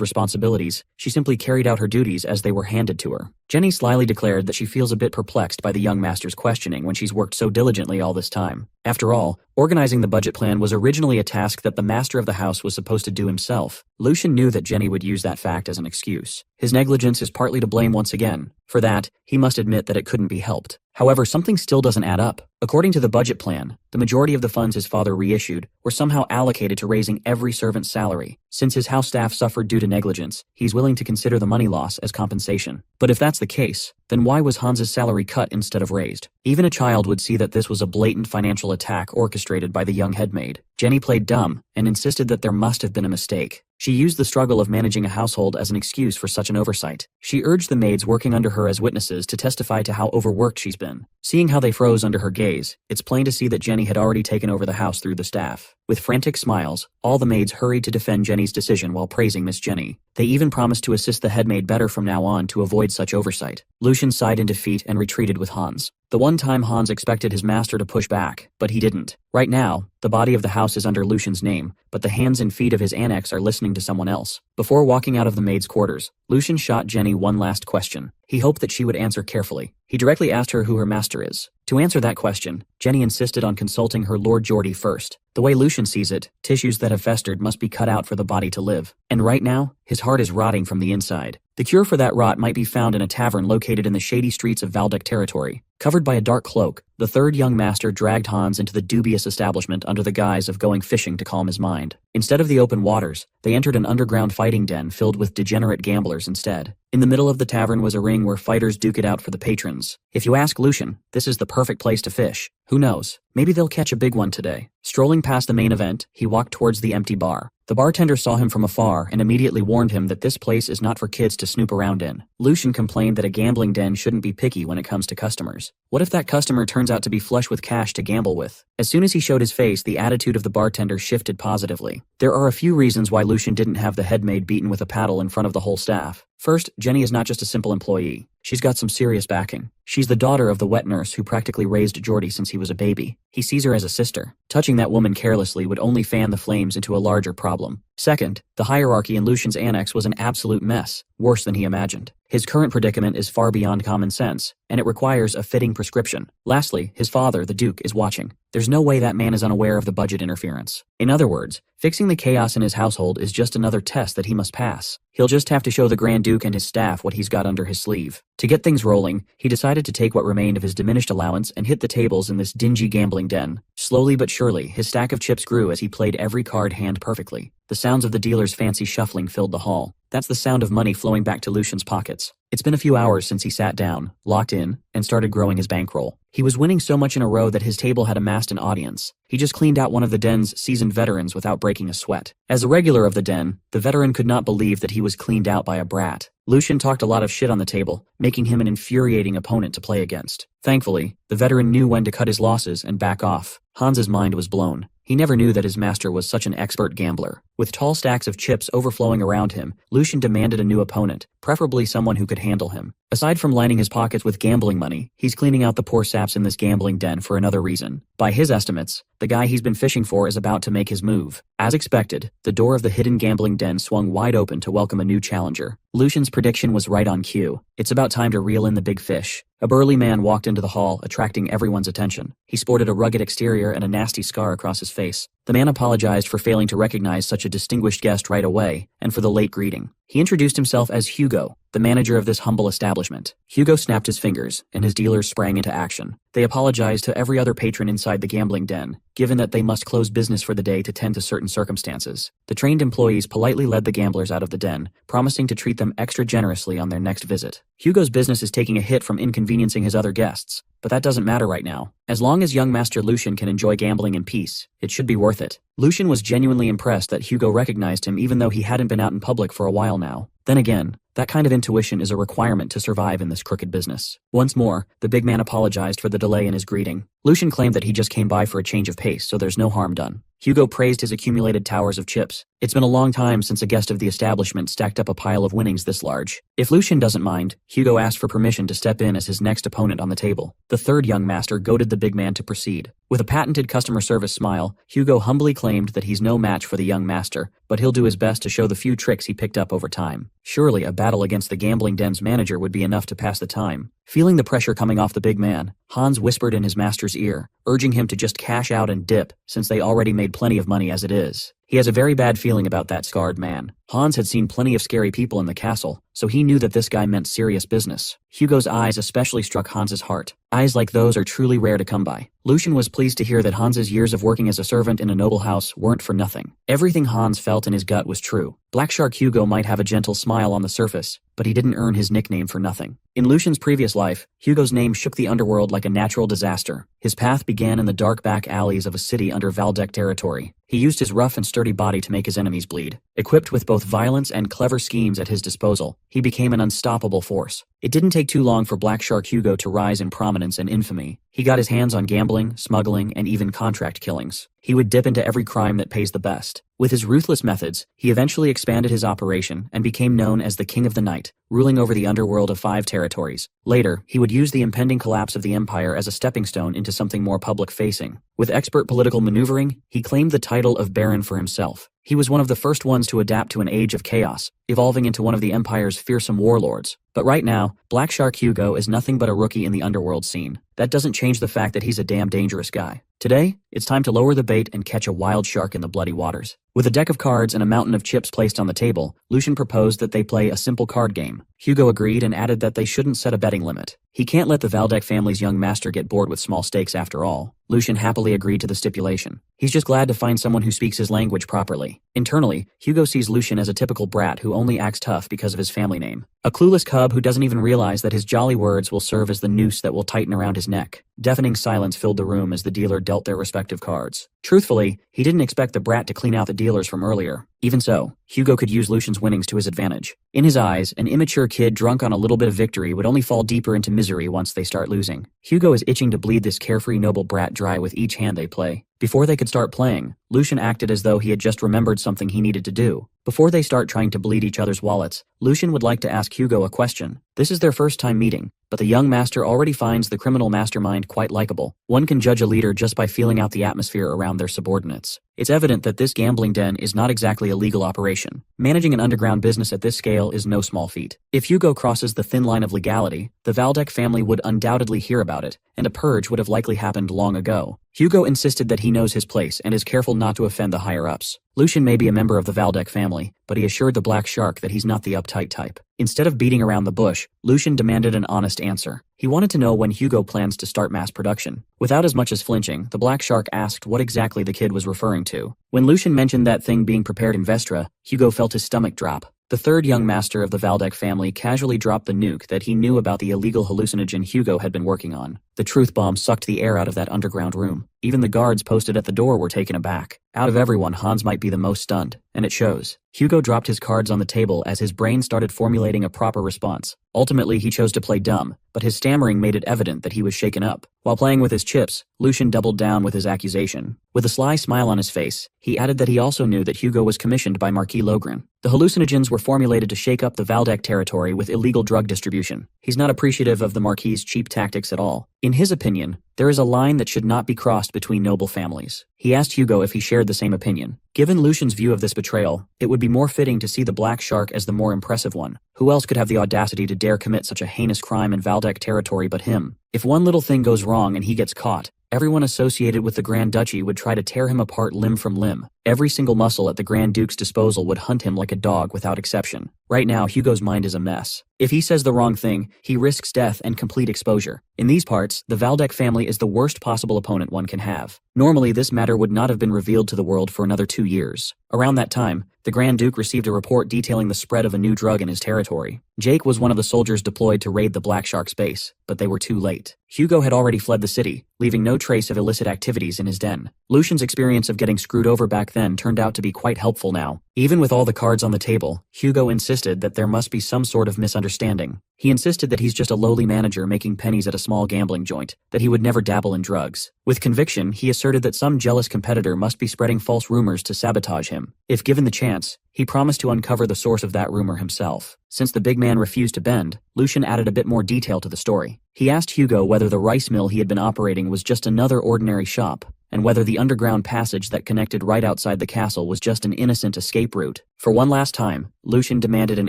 responsibilities, she simply carried out her duties as they were handed to her. Jenny slyly declared that she feels a bit perplexed by the young master's questioning when she's worked so diligently all this time. After all, organizing the budget plan was originally a task that the master of the house was supposed to do himself. Lucian knew that Jenny would use that fact as an excuse. His negligence is partly to blame once again. For that, he must admit that it couldn't be helped. However, something still doesn't add up. According to the budget plan, the majority of the funds his father reissued were somehow allocated to raising every servant's salary. Since his house staff suffered due to negligence, he's willing to consider the money loss as compensation. But if that's the case, then why was Hans's salary cut instead of raised? Even a child would see that this was a blatant financial attack orchestrated by the young headmaid. Jenny played dumb and insisted that there must have been a mistake. She used the struggle of managing a household as an excuse for such an oversight. She urged the maids working under her as witnesses to testify to how overworked she's been. Seeing how they froze under her gaze, gaze, it's plain to see that Jenny had already taken over the house through the staff. With frantic smiles, all the maids hurried to defend Jenny's decision while praising Miss Jenny. They even promised to assist the head maid better from now on to avoid such oversight. Lucian sighed in defeat and retreated with Hans. The one time Hans expected his master to push back, but he didn't. Right now, the body of the house is under Lucian's name, but the hands and feet of his annex are listening to someone else. Before walking out of the maid's quarters, Lucian shot Jenny one last question. He hoped that she would answer carefully. He directly asked her who her master is. To answer that question, Jenny insisted on consulting her Lord Geordie first. The way Lucian sees it, tissues that have festered must be cut out for the body to live. And right now, his heart is rotting from the inside. The cure for that rot might be found in a tavern located in the shady streets of Valdeck territory. Covered by a dark cloak, the third young master dragged Hans into the dubious establishment under the guise of going fishing to calm his mind. Instead of the open waters, they entered an underground fighting den filled with degenerate gamblers instead. In the middle of the tavern was a ring where fighters duke it out for the patrons. If you ask Lucian, this is the perfect place to fish. Who knows? Maybe they'll catch a big one today. Strolling past the main event, he walked towards the empty bar. The bartender saw him from afar and immediately warned him that this place is not for kids to snoop around in. Lucian complained that a gambling den shouldn't be picky when it comes to customers. What if that customer turns out to be flush with cash to gamble with? As soon as he showed his face, the attitude of the bartender shifted positively. There are a few reasons why Lucian didn't have the head maid beaten with a paddle in front of the whole staff. First, Jenny is not just a simple employee. She's got some serious backing. She's the daughter of the wet nurse who practically raised Geordie since he was a baby. He sees her as a sister. Touching that woman carelessly would only fan the flames into a larger problem. Second, the hierarchy in Lucian's annex was an absolute mess, worse than he imagined. His current predicament is far beyond common sense, and it requires a fitting prescription. Lastly, his father, the Duke, is watching. There's no way that man is unaware of the budget interference. In other words, fixing the chaos in his household is just another test that he must pass. He'll just have to show the Grand Duke and his staff what he's got under his sleeve. To get things rolling, he decided to take what remained of his diminished allowance and hit the tables in this dingy gambling den. Slowly but surely, his stack of chips grew as he played every card hand perfectly. The sounds of the dealer's fancy shuffling filled the hall. That's the sound of money flowing back to Lucian's pockets. It's been a few hours since he sat down, locked in, and started growing his bankroll. He was winning so much in a row that his table had amassed an audience. He just cleaned out one of the den's seasoned veterans without breaking a sweat. As a regular of the den, the veteran could not believe that he was cleaned out by a brat. Lucian talked a lot of shit on the table, making him an infuriating opponent to play against. Thankfully, the veteran knew when to cut his losses and back off. Hans's mind was blown. He never knew that his master was such an expert gambler. With tall stacks of chips overflowing around him, Lucian demanded a new opponent, preferably someone who could handle him. Aside from lining his pockets with gambling money, he's cleaning out the poor saps in this gambling den for another reason. By his estimates, the guy he's been fishing for is about to make his move. As expected, the door of the hidden gambling den swung wide open to welcome a new challenger. Lucian's prediction was right on cue. It's about time to reel in the big fish. A burly man walked into the hall, attracting everyone's attention. He sported a rugged exterior and a nasty scar across his face. The man apologized for failing to recognize such a distinguished guest right away, and for the late greeting. He introduced himself as Hugo, the manager of this humble establishment. Hugo snapped his fingers, and his dealers sprang into action. They apologized to every other patron inside the gambling den, given that they must close business for the day to tend to certain circumstances. The trained employees politely led the gamblers out of the den, promising to treat them extra generously on their next visit. Hugo's business is taking a hit from inconveniencing his other guests, but that doesn't matter right now. As long as young Master Lucian can enjoy gambling in peace, it should be worth it. Lucian was genuinely impressed that Hugo recognized him even though he hadn't been out in public for a while now. Then again, that kind of intuition is a requirement to survive in this crooked business. Once more, the big man apologized for the delay in his greeting. Lucian claimed that he just came by for a change of pace, so there's no harm done. Hugo praised his accumulated towers of chips. It's been a long time since a guest of the establishment stacked up a pile of winnings this large. If Lucian doesn't mind, Hugo asked for permission to step in as his next opponent on the table. The third young master goaded the big man to proceed. With a patented customer service smile, Hugo humbly claimed that he's no match for the young master, but he'll do his best to show the few tricks he picked up over time. Surely a battle against the gambling den's manager would be enough to pass the time. Feeling the pressure coming off the big man, Hans whispered in his master's ear, urging him to just cash out and dip, since they already made plenty of money as it is. He has a very bad feeling about that scarred man. Hans had seen plenty of scary people in the castle, so he knew that this guy meant serious business. Hugo's eyes especially struck Hans's heart. Eyes like those are truly rare to come by. Lucian was pleased to hear that Hans's years of working as a servant in a noble house weren't for nothing. Everything Hans felt in his gut was true. Black Shark Hugo might have a gentle smile on the surface, but he didn't earn his nickname for nothing. In Lucian's previous life, Hugo's name shook the underworld like a natural disaster. His path began in the dark back alleys of a city under Valdeck territory. He used his rough and sturdy body to make his enemies bleed. Equipped with both violence and clever schemes at his disposal, he became an unstoppable force. It didn't take too long for Black Shark Hugo to rise in prominence and infamy. He got his hands on gambling, smuggling, and even contract killings. He would dip into every crime that pays the best. With his ruthless methods, he eventually expanded his operation and became known as the King of the Night, ruling over the underworld of 5 territories. Later, he would use the impending collapse of the empire as a stepping stone into something more public-facing. With expert political maneuvering, he claimed the title of Baron for himself. He was one of the first ones to adapt to an age of chaos, evolving into one of the Empire's fearsome warlords. But right now, Black Shark Hugo is nothing but a rookie in the underworld scene. That doesn't change the fact that he's a damn dangerous guy. Today, it's time to lower the bait and catch a wild shark in the bloody waters. With a deck of cards and a mountain of chips placed on the table, Lucian proposed that they play a simple card game. Hugo agreed and added that they shouldn't set a betting limit. He can't let the Valdeck family's young master get bored with small stakes after all. Lucian happily agreed to the stipulation. He's just glad to find someone who speaks his language properly. Internally, Hugo sees Lucian as a typical brat who only acts tough because of his family name. A clueless cub who doesn't even realize that his jolly words will serve as the noose that will tighten around his neck. Deafening silence filled the room as the dealer dealt their respective cards. Truthfully, he didn't expect the brat to clean out the dealers from earlier. Even so, Hugo could use Lucian's winnings to his advantage. In his eyes, an immature kid drunk on a little bit of victory would only fall deeper into misery once they start losing. Hugo is itching to bleed this carefree noble brat dry with each hand they play. Before they could start playing, Lucian acted as though he had just remembered something he needed to do. Before they start trying to bleed each other's wallets, Lucian would like to ask Hugo a question. This is their first time meeting, but the young master already finds the criminal mastermind quite likable. One can judge a leader just by feeling out the atmosphere around their subordinates. It's evident that this gambling den is not exactly a legal operation. Managing an underground business at this scale is no small feat. If Hugo crosses the thin line of legality, the Valdeck family would undoubtedly hear about it, and a purge would have likely happened long ago. Hugo insisted that he knows his place and is careful not to offend the higher-ups. Lucian may be a member of the Valdeck family, but he assured the Black Shark that he's not the uptight type. Instead of beating around the bush, Lucian demanded an honest answer. He wanted to know when Hugo plans to start mass production. Without as much as flinching, the Black Shark asked what exactly the kid was referring to. When Lucian mentioned that thing being prepared in Vestra, Hugo felt his stomach drop. The third young master of the Valdeck family casually dropped the nuke that he knew about the illegal hallucinogen Hugo had been working on. The truth bomb sucked the air out of that underground room. Even the guards posted at the door were taken aback. Out of everyone, Hans might be the most stunned, and it shows. Hugo dropped his cards on the table as his brain started formulating a proper response. Ultimately, he chose to play dumb, but his stammering made it evident that he was shaken up. While playing with his chips, Lucian doubled down with his accusation. With a sly smile on his face, he added that he also knew that Hugo was commissioned by Marquis Logren. The hallucinogens were formulated to shake up the Valdeck territory with illegal drug distribution. He's not appreciative of the Marquis's cheap tactics at all. In his opinion, there is a line that should not be crossed between noble families. He asked Hugo if he shared the same opinion. Given Lucian's view of this betrayal, it would be more fitting to see the Black Shark as the more impressive one. Who else could have the audacity to dare commit such a heinous crime in Valdeck territory but him? If one little thing goes wrong and he gets caught, everyone associated with the Grand Duchy would try to tear him apart limb from limb. Every single muscle at the Grand Duke's disposal would hunt him like a dog without exception. Right now, Hugo's mind is a mess. If he says the wrong thing, he risks death and complete exposure. In these parts, the Valdeck family is the worst possible opponent one can have. Normally, this matter would not have been revealed to the world for another 2 years. Around that time, the Grand Duke received a report detailing the spread of a new drug in his territory. Jake was one of the soldiers deployed to raid the Black Shark's base, but they were too late. Hugo had already fled the city, leaving no trace of illicit activities in his den. Lucian's experience of getting screwed over back then turned out to be quite helpful now. Even with all the cards on the table, Hugo insisted that there must be some sort of misunderstanding. He insisted that he's just a lowly manager making pennies at a small gambling joint, that he would never dabble in drugs. With conviction, he asserted that some jealous competitor must be spreading false rumors to sabotage him. If given the chance, he promised to uncover the source of that rumor himself. Since the big man refused to bend, Lucian added a bit more detail to the story. He asked Hugo whether the rice mill he had been operating was just another ordinary shop, and whether the underground passage that connected right outside the castle was just an innocent escape route. For one last time, Lucian demanded an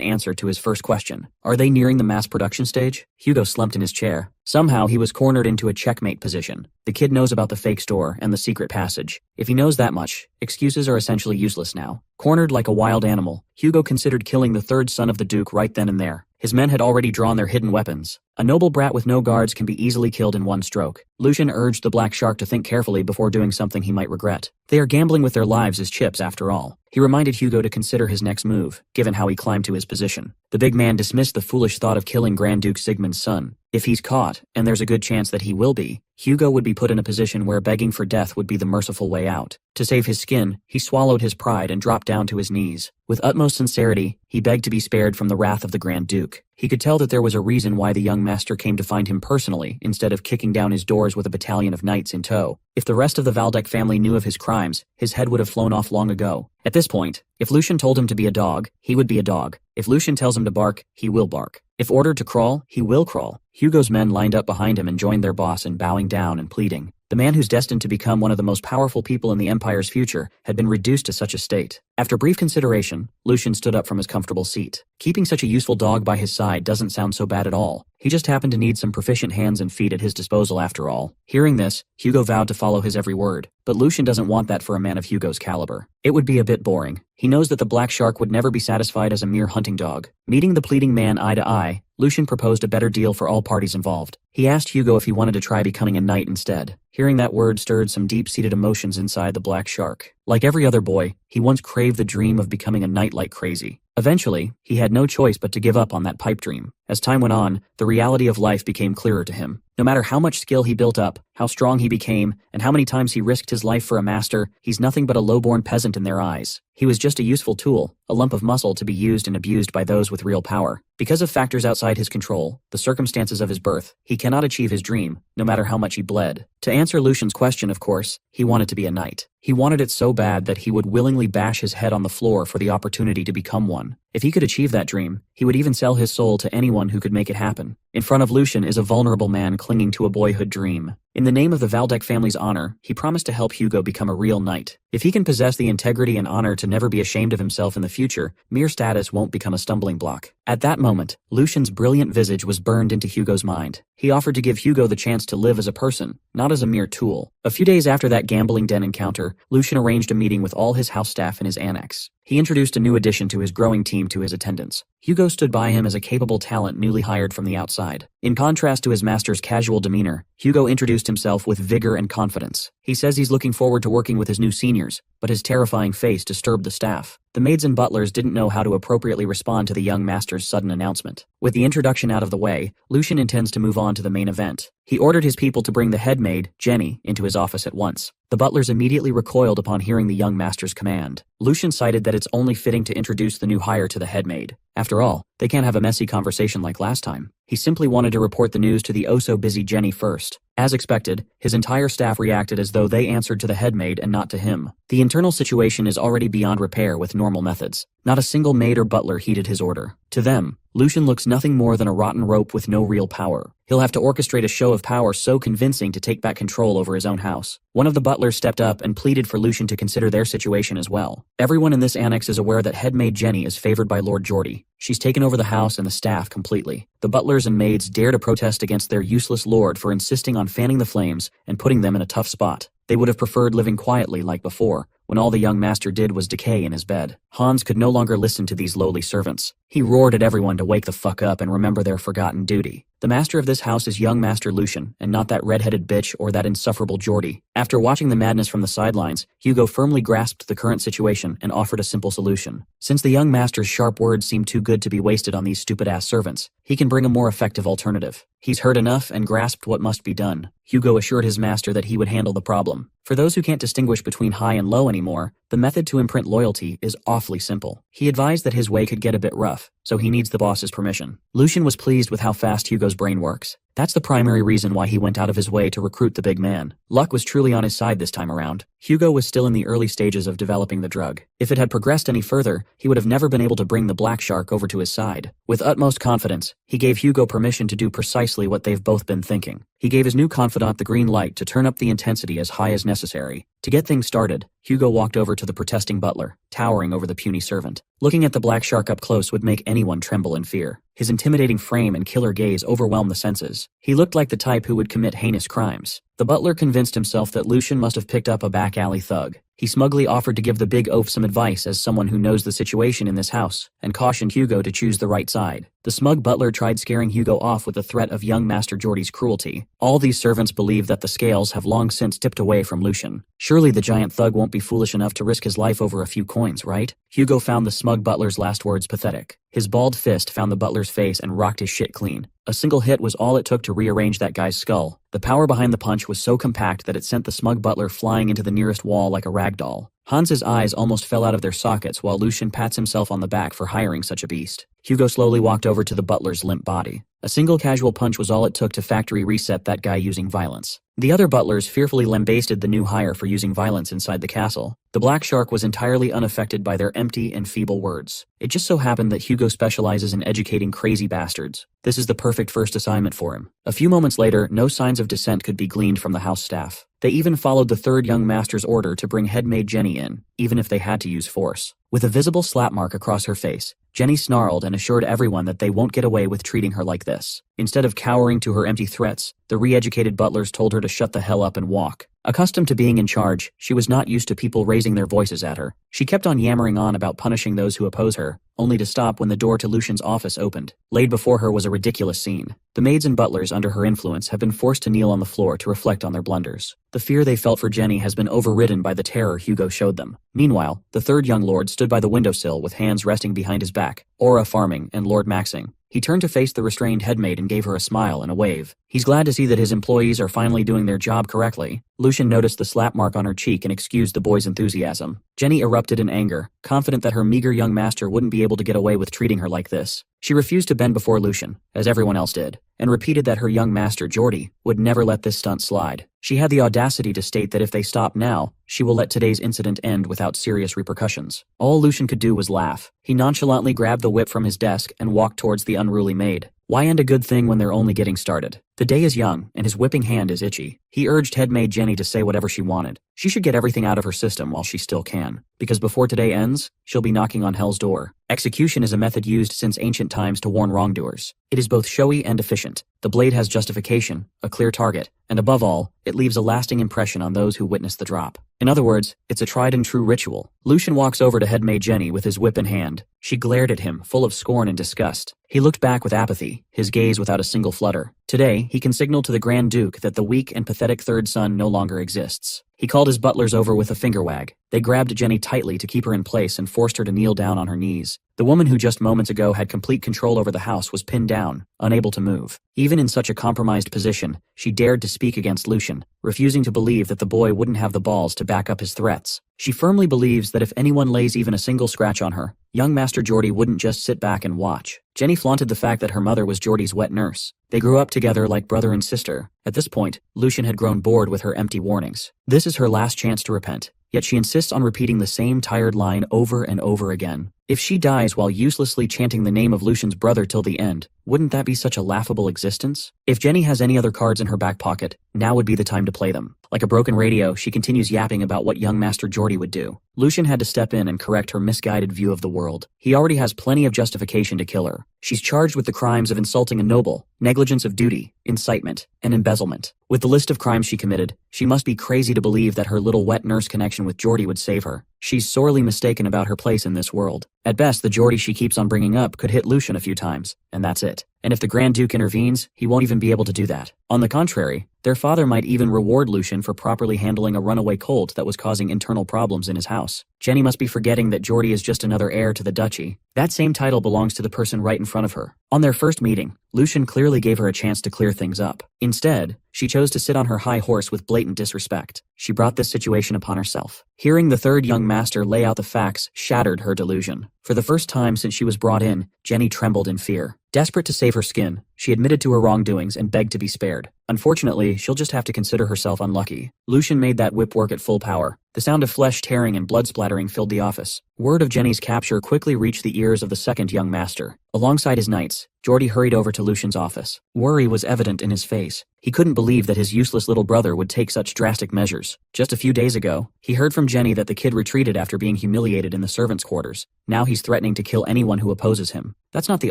answer to his first question. Are they nearing the mass production stage? Hugo slumped in his chair. Somehow he was cornered into a checkmate position. The kid knows about the fake store and the secret passage. If he knows that much, excuses are essentially useless now. Cornered like a wild animal, Hugo considered killing the third son of the Duke right then and there. His men had already drawn their hidden weapons. A noble brat with no guards can be easily killed in one stroke. Lucian urged the Black Shark to think carefully before doing something he might regret. They are gambling with their lives as chips after all. He reminded Hugo to consider his next move, given how he climbed to his position. The big man dismissed the foolish thought of killing Grand Duke Sigmund's son. If he's caught, and there's a good chance that he will be, Hugo would be put in a position where begging for death would be the merciful way out. To save his skin, he swallowed his pride and dropped down to his knees. With utmost sincerity, he begged to be spared from the wrath of the Grand Duke. He could tell that there was a reason why the young master came to find him personally, instead of kicking down his doors with a battalion of knights in tow. If the rest of the Valdeck family knew of his crimes, his head would have flown off long ago. At this point, if Lucian told him to be a dog, he would be a dog. If Lucian tells him to bark, he will bark. If ordered to crawl, he will crawl. Hugo's men lined up behind him and joined their boss in bowing down and pleading. The man who's destined to become one of the most powerful people in the Empire's future had been reduced to such a state. After brief consideration, Lucian stood up from his comfortable seat. Keeping such a useful dog by his side doesn't sound so bad at all. He just happened to need some proficient hands and feet at his disposal after all. Hearing this, Hugo vowed to follow his every word. But Lucian doesn't want that for a man of Hugo's caliber. It would be a bit boring. He knows that the black shark would never be satisfied as a mere hunting dog. Meeting the pleading man eye to eye, Lucian proposed a better deal for all parties involved. He asked Hugo if he wanted to try becoming a knight instead. Hearing that word stirred some deep-seated emotions inside the black shark. Like every other boy, he once craved the dream of becoming a knight like crazy. Eventually, he had no choice but to give up on that pipe dream. As time went on, the reality of life became clearer to him. No matter how much skill he built up, how strong he became, and how many times he risked his life for a master, he's nothing but a low-born peasant in their eyes. He was just a useful tool, a lump of muscle to be used and abused by those with real power. Because of factors outside his control, the circumstances of his birth, he cannot achieve his dream, no matter how much he bled. To answer Lucian's question, of course, he wanted to be a knight. He wanted it so bad that he would willingly bash his head on the floor for the opportunity to become one. If he could achieve that dream, he would even sell his soul to anyone who could make it happen. In front of Lucian is a vulnerable man clinging to a boyhood dream. In the name of the Valdeck family's honor, he promised to help Hugo become a real knight. If he can possess the integrity and honor to never be ashamed of himself in the future, mere status won't become a stumbling block. At that moment, Lucian's brilliant visage was burned into Hugo's mind. He offered to give Hugo the chance to live as a person, not as a mere tool. A few days after that gambling den encounter, Lucian arranged a meeting with all his house staff in his annex. He introduced a new addition to his growing team to his attendants. Hugo stood by him as a capable talent newly hired from the outside. In contrast to his master's casual demeanor, Hugo introduced himself with vigor and confidence. He says he's looking forward to working with his new seniors, but his terrifying face disturbed the staff. The maids and butlers didn't know how to appropriately respond to the young master's sudden announcement. With the introduction out of the way, Lucian intends to move on to the main event. He ordered his people to bring the head maid, Jenny, into his office at once. The butlers immediately recoiled upon hearing the young master's command. Lucian cited that it's only fitting to introduce the new hire to the head maid. After all, they can't have a messy conversation like last time. He simply wanted to report the news to the oh-so-busy Jenny first. As expected, his entire staff reacted as though they answered to the head maid and not to him. The internal situation is already beyond repair with normal methods. Not a single maid or butler heeded his order. To them, Lucian looks nothing more than a rotten rope with no real power. He'll have to orchestrate a show of power so convincing to take back control over his own house. One of the butlers stepped up and pleaded for Lucian to consider their situation as well. Everyone in this annex is aware that head maid Jenny is favored by Lord Geordie. She's taken over the house and the staff completely. The butlers and maids dare to protest against their useless lord for insisting on fanning the flames and putting them in a tough spot. They would have preferred living quietly like before, when all the young master did was decay in his bed. Hans could no longer listen to these lowly servants. He roared at everyone to wake the fuck up and remember their forgotten duty. The master of this house is young Master Lucian, and not that red-headed bitch or that insufferable Geordie. After watching the madness from the sidelines, Hugo firmly grasped the current situation and offered a simple solution. Since the young master's sharp words seem too good to be wasted on these stupid-ass servants, he can bring a more effective alternative. He's heard enough and grasped what must be done. Hugo assured his master that he would handle the problem. For those who can't distinguish between high and low anymore, the method to imprint loyalty is awfully simple. He advised that his way could get a bit rough, so he needs the boss's permission. Lucian was pleased with how fast Hugo's brain works. That's the primary reason why he went out of his way to recruit the big man. Luck was truly on his side this time around. Hugo was still in the early stages of developing the drug. If it had progressed any further, he would have never been able to bring the black shark over to his side. With utmost confidence, he gave Hugo permission to do precisely what they've both been thinking. He gave his new confidant the green light to turn up the intensity as high as necessary. To get things started, Hugo walked over to the protesting butler, towering over the puny servant. Looking at the black shark up close would make anyone tremble in fear. His intimidating frame and killer gaze overwhelmed the senses. He looked like the type who would commit heinous crimes. The butler convinced himself that Lucian must have picked up a back-alley thug. He smugly offered to give the big oaf some advice as someone who knows the situation in this house, and cautioned Hugo to choose the right side. The smug butler tried scaring Hugo off with the threat of young Master Geordie's cruelty. All these servants believe that the scales have long since tipped away from Lucian. Surely the giant thug won't be foolish enough to risk his life over a few coins, right? Hugo found the smug butler's last words pathetic. His balled fist found the butler's butler's face and rocked his shit clean. A single hit was all it took to rearrange that guy's skull. The power behind the punch was so compact that it sent the smug butler flying into the nearest wall like a rag doll. Hans's eyes almost fell out of their sockets while Lucian pats himself on the back for hiring such a beast. Hugo slowly walked over to the butler's limp body. A single casual punch was all it took to factory reset that guy using violence. The other butlers fearfully lambasted the new hire for using violence inside the castle. The Black Shark was entirely unaffected by their empty and feeble words. It just so happened that Hugo specializes in educating crazy bastards. This is the perfect first assignment for him. A few moments later, no signs of dissent could be gleaned from the house staff. They even followed the third young master's order to bring headmaid Jenny in, even if they had to use force. With a visible slap mark across her face, Jenny snarled and assured everyone that they won't get away with treating her like this. Instead of cowering to her empty threats, the re-educated butlers told her to shut the hell up and walk. Accustomed to being in charge, she was not used to people raising their voices at her. She kept on yammering on about punishing those who oppose her, only to stop when the door to Lucian's office opened. Laid before her was a ridiculous scene. The maids and butlers under her influence have been forced to kneel on the floor to reflect on their blunders. The fear they felt for Jenny has been overridden by the terror Hugo showed them. Meanwhile, the third young lord stood by the windowsill with hands resting behind his back, Aura farming and Lord maxing. He turned to face the restrained headmaid and gave her a smile and a wave. He's glad to see that his employees are finally doing their job correctly. Lucian noticed the slap mark on her cheek and excused the boy's enthusiasm. Jenny erupted in anger, confident that her meager young master wouldn't be able to get away with treating her like this. She refused to bend before Lucian, as everyone else did, and repeated that her young master, Geordie, would never let this stunt slide. She had the audacity to state that if they stop now, she will let today's incident end without serious repercussions. All Lucian could do was laugh. He nonchalantly grabbed the whip from his desk and walked towards the unruly maid. Why end a good thing when they're only getting started? The day is young, and his whipping hand is itchy. He urged headmaid Jenny to say whatever she wanted. She should get everything out of her system while she still can, because before today ends, she'll be knocking on hell's door. Execution is a method used since ancient times to warn wrongdoers. It is both showy and efficient. The blade has justification, a clear target, and above all, it leaves a lasting impression on those who witness the drop. In other words, it's a tried and true ritual. Lucian walks over to headmaid Jenny with his whip in hand. She glared at him, full of scorn and disgust. He looked back with apathy, his gaze without a single flutter. Today, he can signal to the Grand Duke that the weak and pathetic third son no longer exists. He called his butlers over with a finger wag. They grabbed Jenny tightly to keep her in place and forced her to kneel down on her knees. The woman who just moments ago had complete control over the house was pinned down, unable to move. Even in such a compromised position, she dared to speak against Lucian, refusing to believe that the boy wouldn't have the balls to back up his threats. She firmly believes that if anyone lays even a single scratch on her, young Master Geordie wouldn't just sit back and watch. Jenny flaunted the fact that her mother was Geordie's wet nurse. They grew up together like brother and sister. At this point, Lucian had grown bored with her empty warnings. This is her last chance to repent, yet she insists on repeating the same tired line over and over again. If she dies while uselessly chanting the name of Lucian's brother till the end, wouldn't that be such a laughable existence? If Jenny has any other cards in her back pocket, now would be the time to play them. Like a broken radio, she continues yapping about what young Master Geordie would do. Lucian had to step in and correct her misguided view of the world. He already has plenty of justification to kill her. She's charged with the crimes of insulting a noble, negligence of duty, incitement, and embezzlement. With the list of crimes she committed, she must be crazy to believe that her little wet nurse connection with Geordie would save her. She's sorely mistaken about her place in this world. At best, the Geordie she keeps on bringing up could hit Lucian a few times, and that's it. And if the Grand Duke intervenes, he won't even be able to do that. On the contrary, their father might even reward Lucian for properly handling a runaway colt that was causing internal problems in his house. Jenny must be forgetting that Geordie is just another heir to the duchy. That same title belongs to the person right in front of her. On their first meeting, Lucian clearly gave her a chance to clear things up. Instead, she chose to sit on her high horse with blatant disrespect. She brought this situation upon herself. Hearing the third young master lay out the facts shattered her delusion. For the first time since she was brought in, Jenny trembled in fear. Desperate to save her skin, she admitted to her wrongdoings and begged to be spared. Unfortunately, she'll just have to consider herself unlucky. Lucian made that whip work at full power. The sound of flesh tearing and blood splattering filled the office. Word of Jenny's capture quickly reached the ears of the second young master. Alongside his knights, Geordie hurried over to Lucian's office. Worry was evident in his face. He couldn't believe that his useless little brother would take such drastic measures. Just a few days ago, he heard from Jenny that the kid retreated after being humiliated in the servants' quarters. Now he's threatening to kill anyone who opposes him. That's not the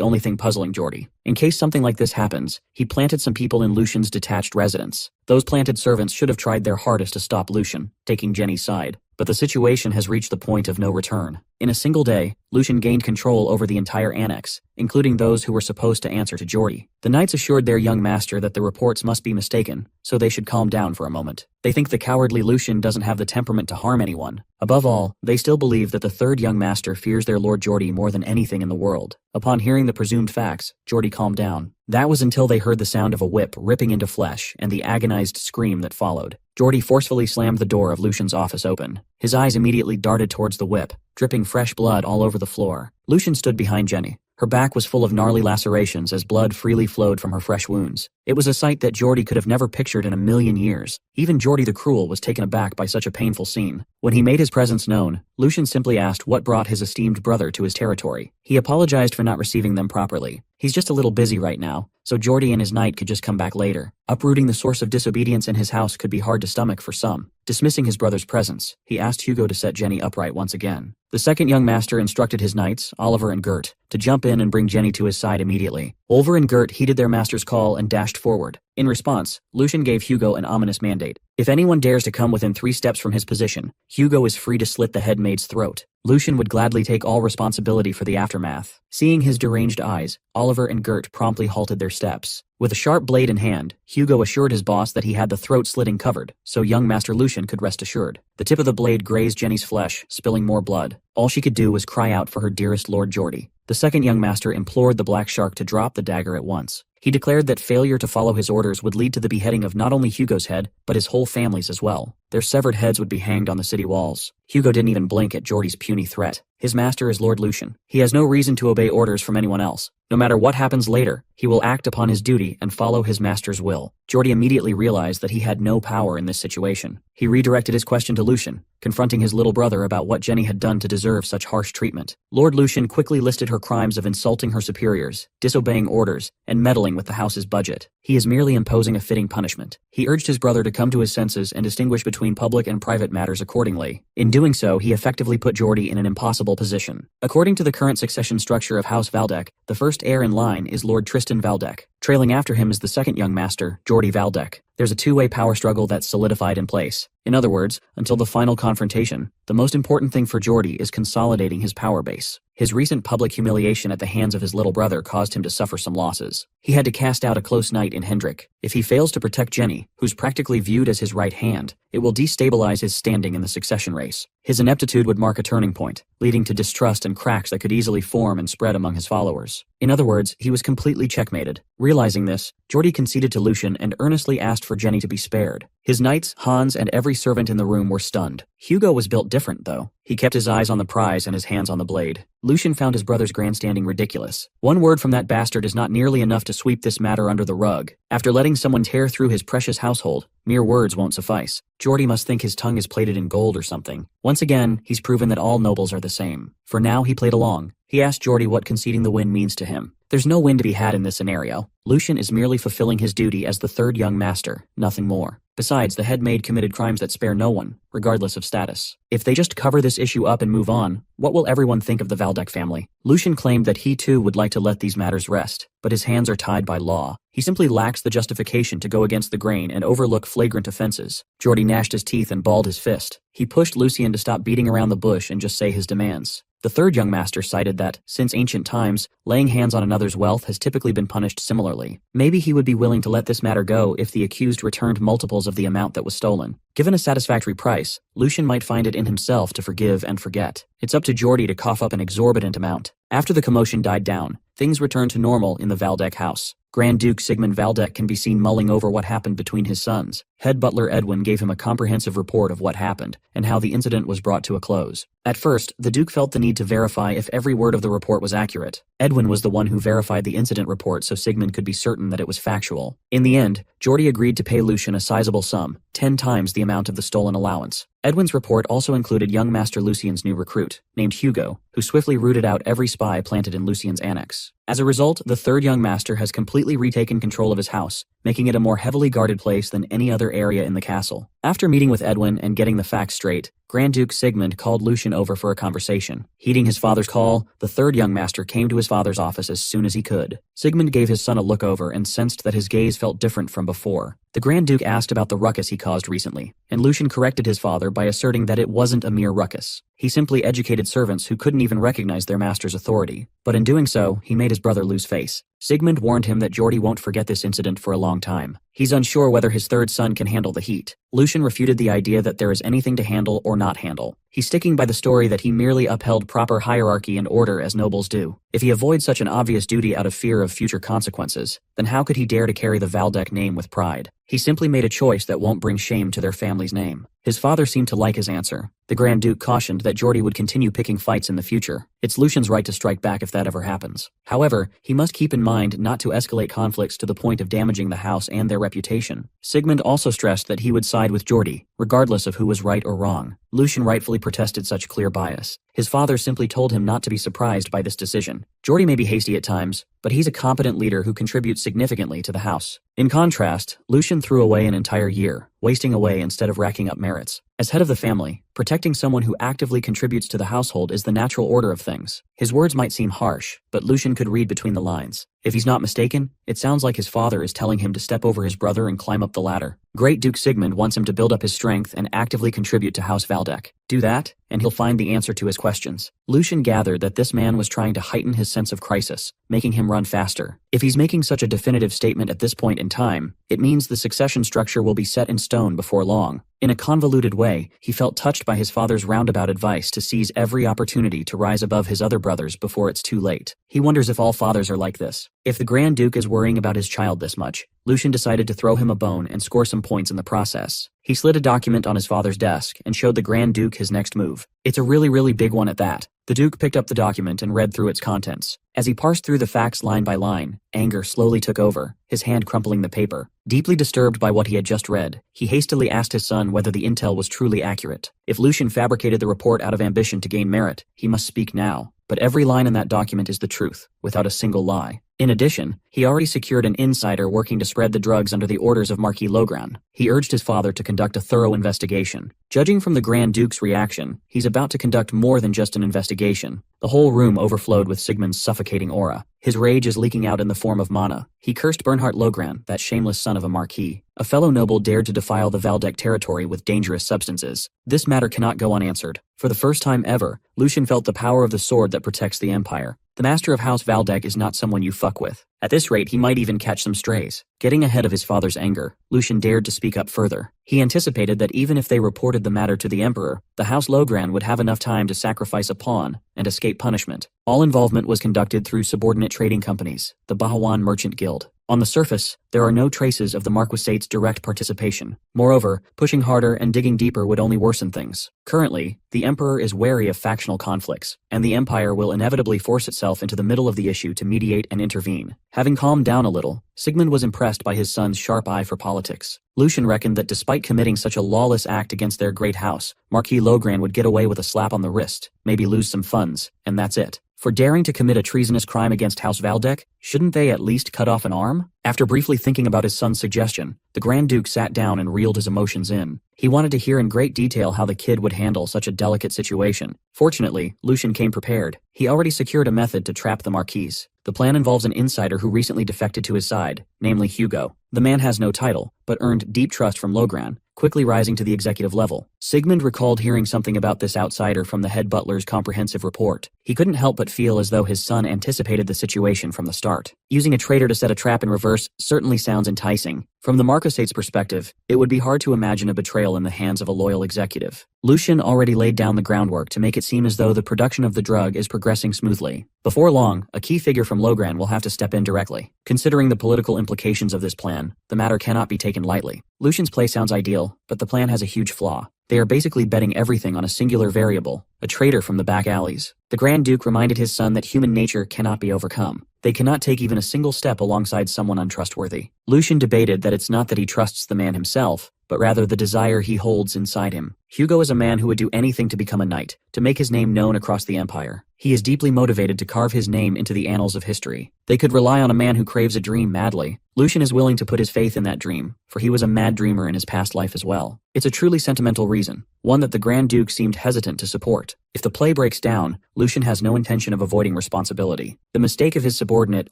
only thing puzzling Geordie. In case something like this happens, he planted some people in Lucian's detached residence. Those planted servants should have tried their hardest to stop Lucian, taking Jenny's side. But the situation has reached the point of no return. In a single day, Lucian gained control over the entire annex, including those who were supposed to answer to Geordi. The knights assured their young master that the reports must be mistaken, so they should calm down for a moment. They think the cowardly Lucian doesn't have the temperament to harm anyone. Above all, they still believe that the third young master fears their lord Geordi more than anything in the world. Upon hearing the presumed facts, Geordi calmed down. That was until they heard the sound of a whip ripping into flesh and the agonized scream that followed. Geordi forcefully slammed the door of Lucian's office open. His eyes immediately darted towards the whip, dripping fresh blood all over the floor. Lucian stood behind Jenny. Her back was full of gnarly lacerations as blood freely flowed from her fresh wounds. It was a sight that Geordi could have never pictured in a million years. Even Geordi the Cruel was taken aback by such a painful scene. When he made his presence known, Lucian simply asked what brought his esteemed brother to his territory. He apologized for not receiving them properly. He's just a little busy right now, so Geordi and his knight could just come back later. Uprooting the source of disobedience in his house could be hard to stomach for some. Dismissing his brother's presence, he asked Hugo to set Jenny upright once again. The second young master instructed his knights, Oliver and Gert, to jump in and bring Jenny to his side immediately. Oliver and Gert heeded their master's call and dashed forward. In response, Lucian gave Hugo an ominous mandate. If anyone dares to come within 3 steps from his position, Hugo is free to slit the headmaid's throat. Lucian would gladly take all responsibility for the aftermath. Seeing his deranged eyes, Oliver and Gert promptly halted their steps. With a sharp blade in hand, Hugo assured his boss that he had the throat slitting covered, so young Master Lucian could rest assured. The tip of the blade grazed Jenny's flesh, spilling more blood. All she could do was cry out for her dearest Lord Geordi. The second young master implored the black shark to drop the dagger at once. He declared that failure to follow his orders would lead to the beheading of not only Hugo's head, but his whole family's as well. Their severed heads would be hanged on the city walls. Hugo didn't even blink at Geordi's puny threat. His master is Lord Lucian. He has no reason to obey orders from anyone else. No matter what happens later, he will act upon his duty and follow his master's will. Geordi immediately realized that he had no power in this situation. He redirected his question to Lucian, confronting his little brother about what Jenny had done to deserve such harsh treatment. Lord Lucian quickly listed her crimes of insulting her superiors, disobeying orders, and meddling with the house's budget. He is merely imposing a fitting punishment. He urged his brother to come to his senses and distinguish between public and private matters accordingly. In doing so, he effectively put Geordi in an impossible position. According to the current succession structure of House Valdeck, the first heir in line is Lord Tristan Valdeck. Trailing after him is the second young master, Geordi Valdeck. There's a two-way power struggle that's solidified in place. In other words, until the final confrontation, the most important thing for Geordi is consolidating his power base. His recent public humiliation at the hands of his little brother caused him to suffer some losses. He had to cast out a close knight in Hendrik. If he fails to protect Jenny, who's practically viewed as his right hand, it will destabilize his standing in the succession race. His ineptitude would mark a turning point, leading to distrust and cracks that could easily form and spread among his followers. In other words, he was completely checkmated. Realizing this, Geordi conceded to Lucian and earnestly asked for Jenny to be spared. His knights, Hans, and every servant in the room were stunned. Hugo was built different, though. He kept his eyes on the prize and his hands on the blade. Lucian found his brother's grandstanding ridiculous. One word from that bastard is not nearly enough to sweep this matter under the rug. After letting someone tear through his precious household, mere words won't suffice. Geordi must think his tongue is plated in gold or something. Once again, he's proven that all nobles are the same. For now, he played along. He asked Geordi what conceding the win means to him. There's no win to be had in this scenario. Lucian is merely fulfilling his duty as the third young master, nothing more. Besides, the head maid committed crimes that spare no one, regardless of status. If they just cover this issue up and move on, what will everyone think of the Valdeck family? Lucian claimed that he too would like to let these matters rest, but his hands are tied by law. He simply lacks the justification to go against the grain and overlook flagrant offenses. Geordi gnashed his teeth and balled his fist. He pushed Lucian to stop beating around the bush and just say his demands. The third young master cited that, since ancient times, laying hands on another's wealth has typically been punished similarly. Maybe he would be willing to let this matter go if the accused returned multiples of the amount that was stolen. Given a satisfactory price, Lucian might find it in himself to forgive and forget. It's up to Geordi to cough up an exorbitant amount. After the commotion died down, things returned to normal in the Valdeck house. Grand Duke Sigmund Valdeck can be seen mulling over what happened between his sons. Head butler Edwin gave him a comprehensive report of what happened and how the incident was brought to a close. At first, the Duke felt the need to verify if every word of the report was accurate. Edwin was the one who verified the incident report so Sigmund could be certain that it was factual. In the end, Geordi agreed to pay Lucian a sizable sum, 10 times the amount of the stolen allowance. Edwin's report also included young Master Lucian's new recruit, named Hugo, who swiftly rooted out every spy planted in Lucian's annex. As a result, the third young master has completely retaken control of his house, making it a more heavily guarded place than any other other area in the castle. After meeting with Edwin and getting the facts straight, Grand Duke Sigmund called Lucian over for a conversation. Heeding his father's call, the third young master came to his father's office as soon as he could. Sigmund gave his son a look over and sensed that his gaze felt different from before. The Grand Duke asked about the ruckus he caused recently, and Lucian corrected his father by asserting that it wasn't a mere ruckus. He simply educated servants who couldn't even recognize their master's authority. But in doing so, he made his brother lose face. Sigmund warned him that Geordie won't forget this incident for a long time. He's unsure whether his third son can handle the heat. Lucian refuted the idea that there is anything to handle or not handle. He's sticking by the story that he merely upheld proper hierarchy and order as nobles do. If he avoids such an obvious duty out of fear of future consequences, then how could he dare to carry the Valdeck name with pride? He simply made a choice that won't bring shame to their family's name. His father seemed to like his answer. The Grand Duke cautioned that Geordie would continue picking fights in the future. It's Lucian's right to strike back if that ever happens. However, he must keep in mind not to escalate conflicts to the point of damaging the house and their reputation. Sigmund also stressed that he would side with Geordie, regardless of who was right or wrong. Lucian rightfully protested such clear bias. His father simply told him not to be surprised by this decision. Geordie may be hasty at times, but he's a competent leader who contributes significantly to the house. In contrast, Lucian threw away an entire year, wasting away instead of racking up merits. As head of the family, protecting someone who actively contributes to the household is the natural order of things. His words might seem harsh, but Lucian could read between the lines. If he's not mistaken, it sounds like his father is telling him to step over his brother and climb up the ladder. Great Duke Sigmund wants him to build up his strength and actively contribute to House Valdeck. Do that, and he'll find the answer to his questions. Lucian gathered that this man was trying to heighten his sense of crisis, making him run faster. If he's making such a definitive statement at this point in time, it means the succession structure will be set in stone before long. In a convoluted way, he felt touched by his father's roundabout advice to seize every opportunity to rise above his other brothers before it's too late. He wonders if all fathers are like this. If the Grand Duke is worrying about his child this much, Lucian decided to throw him a bone and score some points in the process. He slid a document on his father's desk and showed the Grand Duke his next move. It's a really big one at that. The Duke picked up the document and read through its contents. As he parsed through the facts line by line, anger slowly took over, his hand crumpling the paper. Deeply disturbed by what he had just read, he hastily asked his son whether the intel was truly accurate. If Lucian fabricated the report out of ambition to gain merit, he must speak now. But every line in that document is the truth, without a single lie. In addition, he already secured an insider working to spread the drugs under the orders of Marquis Logran. He urged his father to conduct a thorough investigation. Judging from the Grand Duke's reaction, he's about to conduct more than just an investigation. The whole room overflowed with Sigmund's suffocating aura. His rage is leaking out in the form of mana. He cursed Bernhard Logran, that shameless son of a marquis. A fellow noble dared to defile the Valdeck territory with dangerous substances. This matter cannot go unanswered. For the first time ever, Lucian felt the power of the sword that protects the empire. The master of House Valdeck is not someone you fuck with. At this rate, he might even catch some strays. Getting ahead of his father's anger, Lucian dared to speak up further. He anticipated that even if they reported the matter to the emperor, the House Logran would have enough time to sacrifice a pawn and escape punishment. All involvement was conducted through subordinate trading companies, the Bahawan Merchant Guild. On the surface, there are no traces of the Marquisate's direct participation. Moreover, pushing harder and digging deeper would only worsen things. Currently, the Emperor is wary of factional conflicts, and the Empire will inevitably force itself into the middle of the issue to mediate and intervene. Having calmed down a little, Sigmund was impressed by his son's sharp eye for politics. Lucian reckoned that despite committing such a lawless act against their great house, Marquis Logran would get away with a slap on the wrist, maybe lose some funds, and that's it. For daring to commit a treasonous crime against House Valdeck, shouldn't they at least cut off an arm? After briefly thinking about his son's suggestion, the Grand Duke sat down and reeled his emotions in. He wanted to hear in great detail how the kid would handle such a delicate situation. Fortunately, Lucian came prepared. He already secured a method to trap the Marquis. The plan involves an insider who recently defected to his side, namely Hugo. The man has no title, but earned deep trust from Logran, quickly rising to the executive level. Sigmund recalled hearing something about this outsider from the head butler's comprehensive report. He couldn't help but feel as though his son anticipated the situation from the start. Using a traitor to set a trap in reverse certainly sounds enticing. From the Marquisate's perspective, it would be hard to imagine a betrayal in the hands of a loyal executive. Lucian already laid down the groundwork to make it seem as though the production of the drug is progressing smoothly. Before long, a key figure from Logran will have to step in directly. Considering the political implications of this plan, the matter cannot be taken lightly. Lucian's play sounds ideal, but the plan has a huge flaw. They are basically betting everything on a singular variable, a traitor from the back alleys. The Grand Duke reminded his son that human nature cannot be overcome. They cannot take even a single step alongside someone untrustworthy. Lucian debated that it's not that he trusts the man himself, but rather the desire he holds inside him. Hugo is a man who would do anything to become a knight, to make his name known across the empire. He is deeply motivated to carve his name into the annals of history. They could rely on a man who craves a dream madly. Lucian is willing to put his faith in that dream, for he was a mad dreamer in his past life as well. It's a truly sentimental reason, one that the Grand Duke seemed hesitant to support. If the play breaks down, Lucian has no intention of avoiding responsibility. The mistake of his subordinate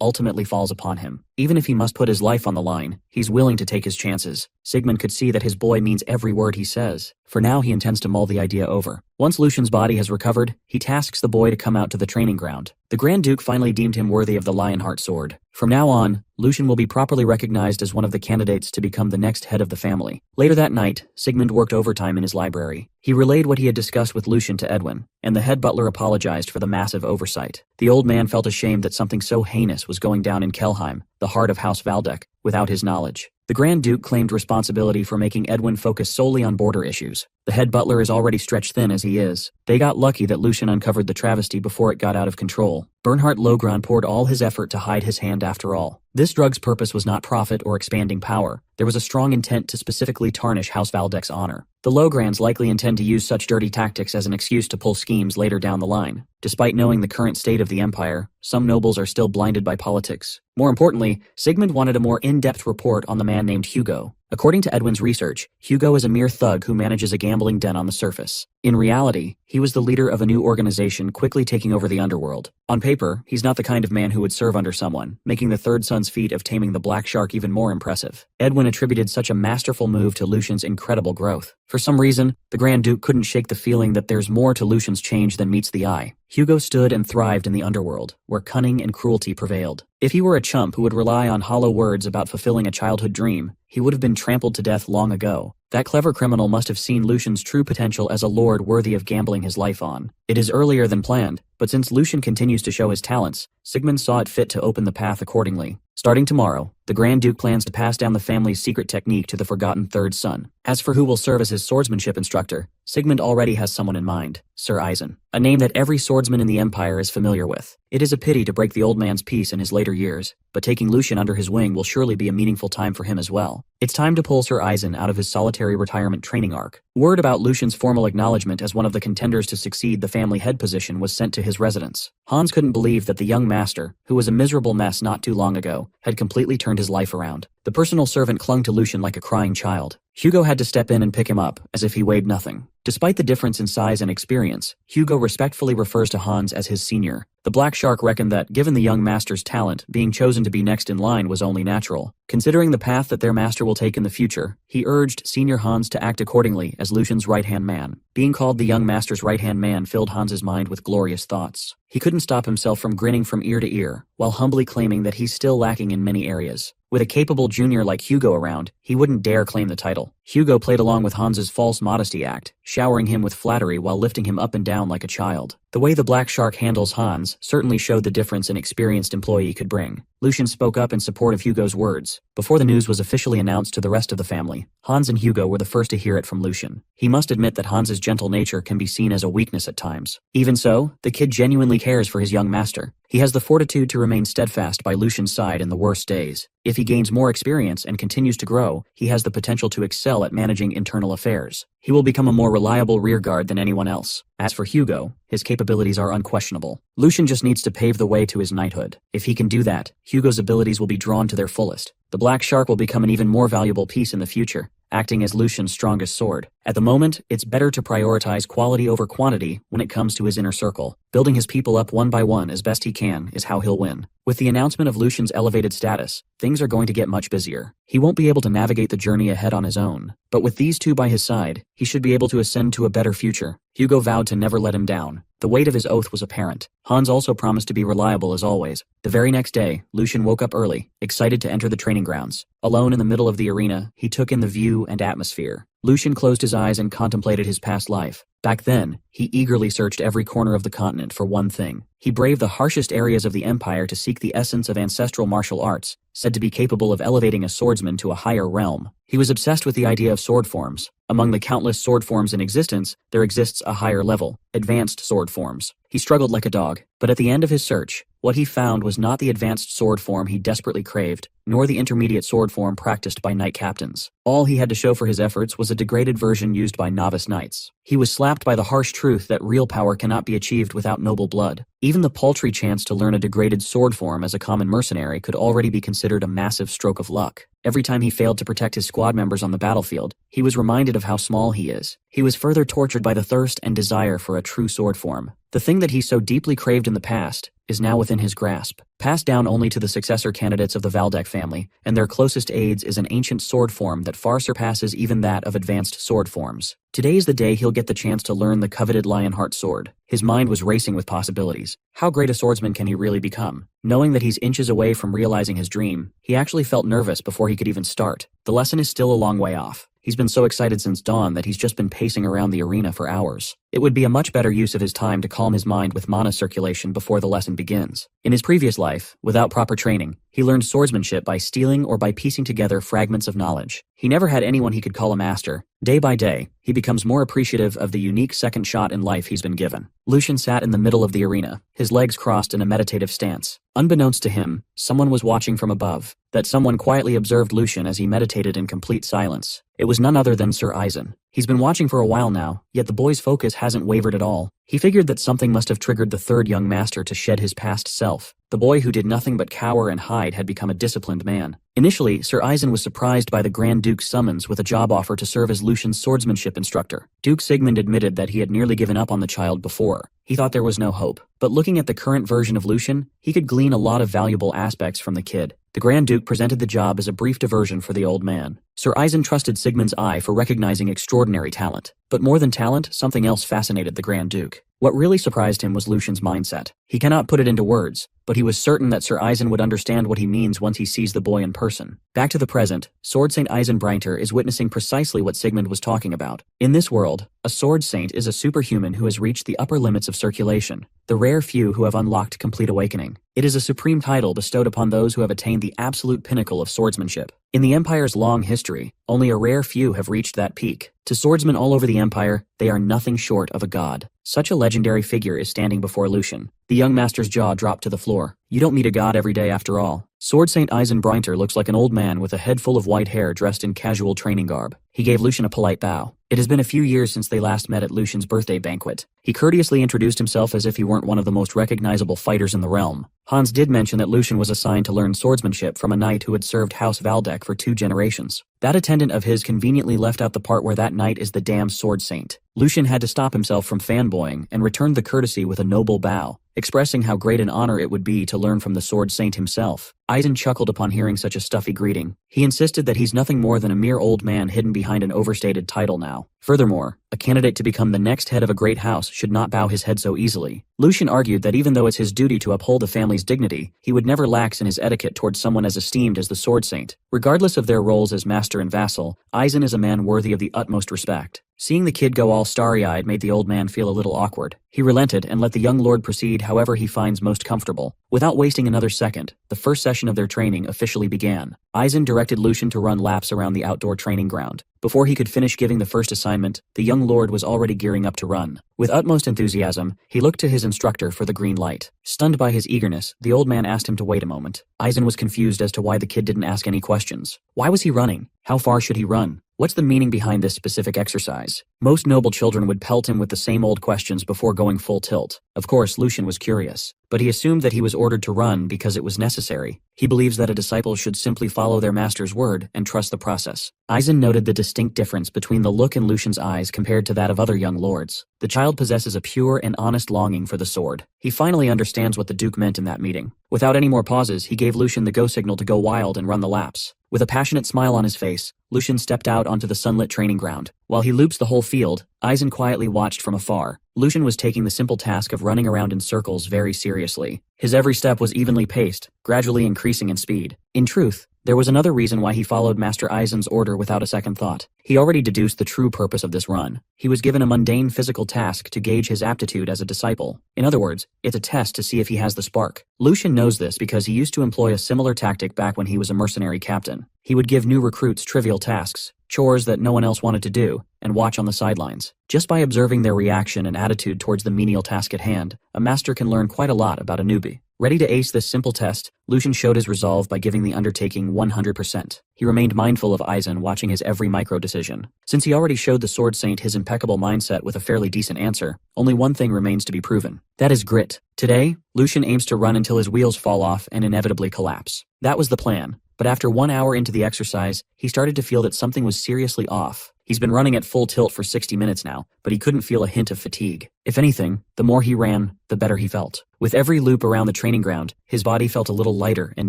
ultimately falls upon him. Even if he must put his life on the line, he's willing to take his chances. Sigmund could see that his boy means every word he says. For now, he intends to mull the idea over. Once Lucian's body has recovered, he tasks the boy to come out to the training ground. The Grand Duke finally deemed him worthy of the Lionheart sword. From now on, Lucian will be properly recognized as one of the candidates to become the next head of the family. Later that night, Sigmund worked overtime in his library. He relayed what he had discussed with Lucian to Edwin, and the head butler apologized for the massive oversight. The old man felt ashamed that something so heinous was going down in Kelheim, the heart of House Valdeck, without his knowledge. The Grand Duke claimed responsibility for making Edwin focus solely on border issues. The head butler is already stretched thin as he is. They got lucky that Lucian uncovered the travesty before it got out of control. Bernhard Logran poured all his effort to hide his hand after all. This drug's purpose was not profit or expanding power. There was a strong intent to specifically tarnish House Valdeck's honor. The Lograns likely intend to use such dirty tactics as an excuse to pull schemes later down the line. Despite knowing the current state of the empire, some nobles are still blinded by politics. More importantly, Sigmund wanted a more in-depth report on the man named Hugo. According to Edwin's research, Hugo is a mere thug who manages a gambling den on the surface. In reality, he was the leader of a new organization quickly taking over the underworld. On paper, he's not the kind of man who would serve under someone, making the third son's feat of taming the Black Shark even more impressive. Edwin attributed such a masterful move to Lucian's incredible growth. For some reason, the Grand Duke couldn't shake the feeling that there's more to Lucian's change than meets the eye. Hugo stood and thrived in the underworld, where cunning and cruelty prevailed. If he were a chump who would rely on hollow words about fulfilling a childhood dream, he would have been trampled to death long ago. That clever criminal must have seen Lucian's true potential as a lord worthy of gambling his life on. It is earlier than planned, but since Lucian continues to show his talents, Sigmund saw it fit to open the path accordingly. Starting tomorrow, the Grand Duke plans to pass down the family's secret technique to the forgotten third son. As for who will serve as his swordsmanship instructor, Sigmund already has someone in mind, Sir Eisen, a name that every swordsman in the Empire is familiar with. It is a pity to break the old man's peace in his later years, but taking Lucian under his wing will surely be a meaningful time for him as well. It's time to pull Sir Eisen out of his solitary retirement training arc. Word about Lucian's formal acknowledgement as one of the contenders to succeed the family head position was sent to his residence. Hans couldn't believe that the young master, who was a miserable mess not too long ago, had completely turned his life around. The personal servant clung to Lucian like a crying child. Hugo had to step in and pick him up, as if he weighed nothing. Despite the difference in size and experience, Hugo respectfully refers to Hans as his senior. The Black Shark reckoned that, given the young master's talent, being chosen to be next in line was only natural. Considering the path that their master will take in the future, he urged Senior Hans to act accordingly as Lucian's right-hand man. Being called the young master's right-hand man filled Hans's mind with glorious thoughts. He couldn't stop himself from grinning from ear to ear, while humbly claiming that he's still lacking in many areas. With a capable junior like Hugo around, he wouldn't dare claim the title. Hugo played along with Hans's false modesty act, showering him with flattery while lifting him up and down like a child. The way the Black Shark handles Hans certainly showed the difference an experienced employee could bring. Lucian spoke up in support of Hugo's words. Before the news was officially announced to the rest of the family, Hans and Hugo were the first to hear it from Lucian. He must admit that Hans's gentle nature can be seen as a weakness at times. Even so, the kid genuinely cares for his young master. He has the fortitude to remain steadfast by Lucian's side in the worst days. If he gains more experience and continues to grow, he has the potential to excel at managing internal affairs. He will become a more reliable rearguard than anyone else. As for Hugo, his capabilities are unquestionable. Lucian just needs to pave the way to his knighthood. If he can do that, Hugo's abilities will be drawn to their fullest. The Black Shark will become an even more valuable piece in the future, acting as Lucian's strongest sword. At the moment, it's better to prioritize quality over quantity when it comes to his inner circle. Building his people up one by one as best he can is how he'll win. With the announcement of Lucian's elevated status, things are going to get much busier. He won't be able to navigate the journey ahead on his own, but with these two by his side, he should be able to ascend to a better future. Hugo vowed to never let him down. The weight of his oath was apparent. Hans also promised to be reliable as always. The very next day, Lucian woke up early, excited to enter the training grounds. Alone in the middle of the arena, he took in the view and atmosphere. Lucian closed his eyes and contemplated his past life. Back then, he eagerly searched every corner of the continent for one thing. He braved the harshest areas of the empire to seek the essence of ancestral martial arts, said to be capable of elevating a swordsman to a higher realm. He was obsessed with the idea of sword forms. Among the countless sword forms in existence, there exists a higher level, advanced sword forms. He struggled like a dog, but at the end of his search, what he found was not the advanced sword form he desperately craved, nor the intermediate sword form practiced by knight captains. All he had to show for his efforts was a degraded version used by novice knights. He was slapped by the harsh truth that real power cannot be achieved without noble blood. Even the paltry chance to learn a degraded sword form as a common mercenary could already be considered a massive stroke of luck. Every time he failed to protect his squad members on the battlefield, he was reminded of how small he is. He was further tortured by the thirst and desire for a true sword form. The thing that he so deeply craved in the past is now within his grasp. Passed down only to the successor candidates of the Valdeck family, and their closest aides is an ancient sword form that far surpasses even that of advanced sword forms. Today is the day he'll get the chance to learn the coveted Lionheart sword. His mind was racing with possibilities. How great a swordsman can he really become? Knowing that he's inches away from realizing his dream, he actually felt nervous before he could even start. The lesson is still a long way off. He's been so excited since dawn that he's just been pacing around the arena for hours. It would be a much better use of his time to calm his mind with mana circulation before the lesson begins. In his previous life, without proper training, he learned swordsmanship by stealing or by piecing together fragments of knowledge. He never had anyone he could call a master. Day by day, he becomes more appreciative of the unique second shot in life he's been given. Lucian sat in the middle of the arena, his legs crossed in a meditative stance. Unbeknownst to him, someone was watching from above. That someone quietly observed Lucian as he meditated in complete silence. It was none other than Sir Eisen. He's been watching for a while now, yet the boy's focus hasn't wavered at all. He figured that something must have triggered the third young master to shed his past self. The boy who did nothing but cower and hide had become a disciplined man. Initially, Sir Eisen was surprised by the Grand Duke's summons with a job offer to serve as Lucian's swordsmanship instructor. Duke Sigmund admitted that he had nearly given up on the child before. He thought there was no hope. But looking at the current version of Lucian, he could glean a lot of valuable aspects from the kid. The Grand Duke presented the job as a brief diversion for the old man. Sir Eisen trusted Sigmund's eye for recognizing extraordinary talent. But more than talent, something else fascinated the Grand Duke. What really surprised him was Lucian's mindset. He cannot put it into words, but he was certain that Sir Eisen would understand what he means once he sees the boy in person. Back to the present, Sword Saint Eisen Breinter is witnessing precisely what Sigmund was talking about. In this world, a Sword Saint is a superhuman who has reached the upper limits of circulation, the rare few who have unlocked complete awakening. It is a supreme title bestowed upon those who have attained the absolute pinnacle of swordsmanship. In the Empire's long history, only a rare few have reached that peak. To swordsmen all over the Empire, they are nothing short of a god. Such a legendary figure is standing before Lucian. The young master's jaw dropped to the floor. You don't meet a god every day after all. Sword Saint Eisen Breinter looks like an old man with a head full of white hair dressed in casual training garb. He gave Lucian a polite bow. It has been a few years since they last met at Lucian's birthday banquet. He courteously introduced himself as if he weren't one of the most recognizable fighters in the realm. Hans did mention that Lucian was assigned to learn swordsmanship from a knight who had served House Valdeck for 2 generations. That attendant of his conveniently left out the part where that knight is the damn sword saint. Lucian had to stop himself from fanboying and returned the courtesy with a noble bow, expressing how great an honor it would be to learn from the sword saint himself. Eisen chuckled upon hearing such a stuffy greeting. He insisted that he's nothing more than a mere old man hidden behind an overstated title now. Furthermore, a candidate to become the next head of a great house should not bow his head so easily. Lucian argued that even though it's his duty to uphold the family's dignity, he would never lax in his etiquette towards someone as esteemed as the sword saint. Regardless of their roles as master and vassal, Eisen is a man worthy of the utmost respect. Seeing the kid go all starry-eyed made the old man feel a little awkward. He relented and let the young lord proceed however he finds most comfortable. Without wasting another second, the first session of their training officially began. Eisen directed Lucian to run laps around the outdoor training ground. Before he could finish giving the first assignment, the young lord was already gearing up to run. With utmost enthusiasm, he looked to his instructor for the green light. Stunned by his eagerness, the old man asked him to wait a moment. Eisen was confused as to why the kid didn't ask any questions. Why was he running? How far should he run? What's the meaning behind this specific exercise? Most noble children would pelt him with the same old questions before going full tilt. Of course, Lucian was curious, but he assumed that he was ordered to run because it was necessary. He believes that a disciple should simply follow their master's word and trust the process. Eisen noted the distinct difference between the look in Lucian's eyes compared to that of other young lords. The child possesses a pure and honest longing for the sword. He finally understands what the Duke meant in that meeting. Without any more pauses, he gave Lucian the go signal to go wild and run the laps. With a passionate smile on his face, Lucian stepped out onto the sunlit training ground. While he loops the whole field, Eisen quietly watched from afar. Lucian was taking the simple task of running around in circles very seriously. His every step was evenly paced, gradually increasing in speed. In truth, there was another reason why he followed Master Eisen's order without a second thought. He already deduced the true purpose of this run. He was given a mundane physical task to gauge his aptitude as a disciple. In other words, it's a test to see if he has the spark. Lucian knows this because he used to employ a similar tactic back when he was a mercenary captain. He would give new recruits trivial tasks, chores that no one else wanted to do, and watch on the sidelines. Just by observing their reaction and attitude towards the menial task at hand, a master can learn quite a lot about a newbie. Ready to ace this simple test, Lucian showed his resolve by giving the undertaking 100%. He remained mindful of Aizen, watching his every micro-decision. Since he already showed the Sword Saint his impeccable mindset with a fairly decent answer, only one thing remains to be proven. That is grit. Today, Lucian aims to run until his wheels fall off and inevitably collapse. That was the plan. But after 1 hour into the exercise, he started to feel that something was seriously off. He's been running at full tilt for 60 minutes now, but he couldn't feel a hint of fatigue. If anything, the more he ran, the better he felt. With every loop around the training ground, his body felt a little lighter and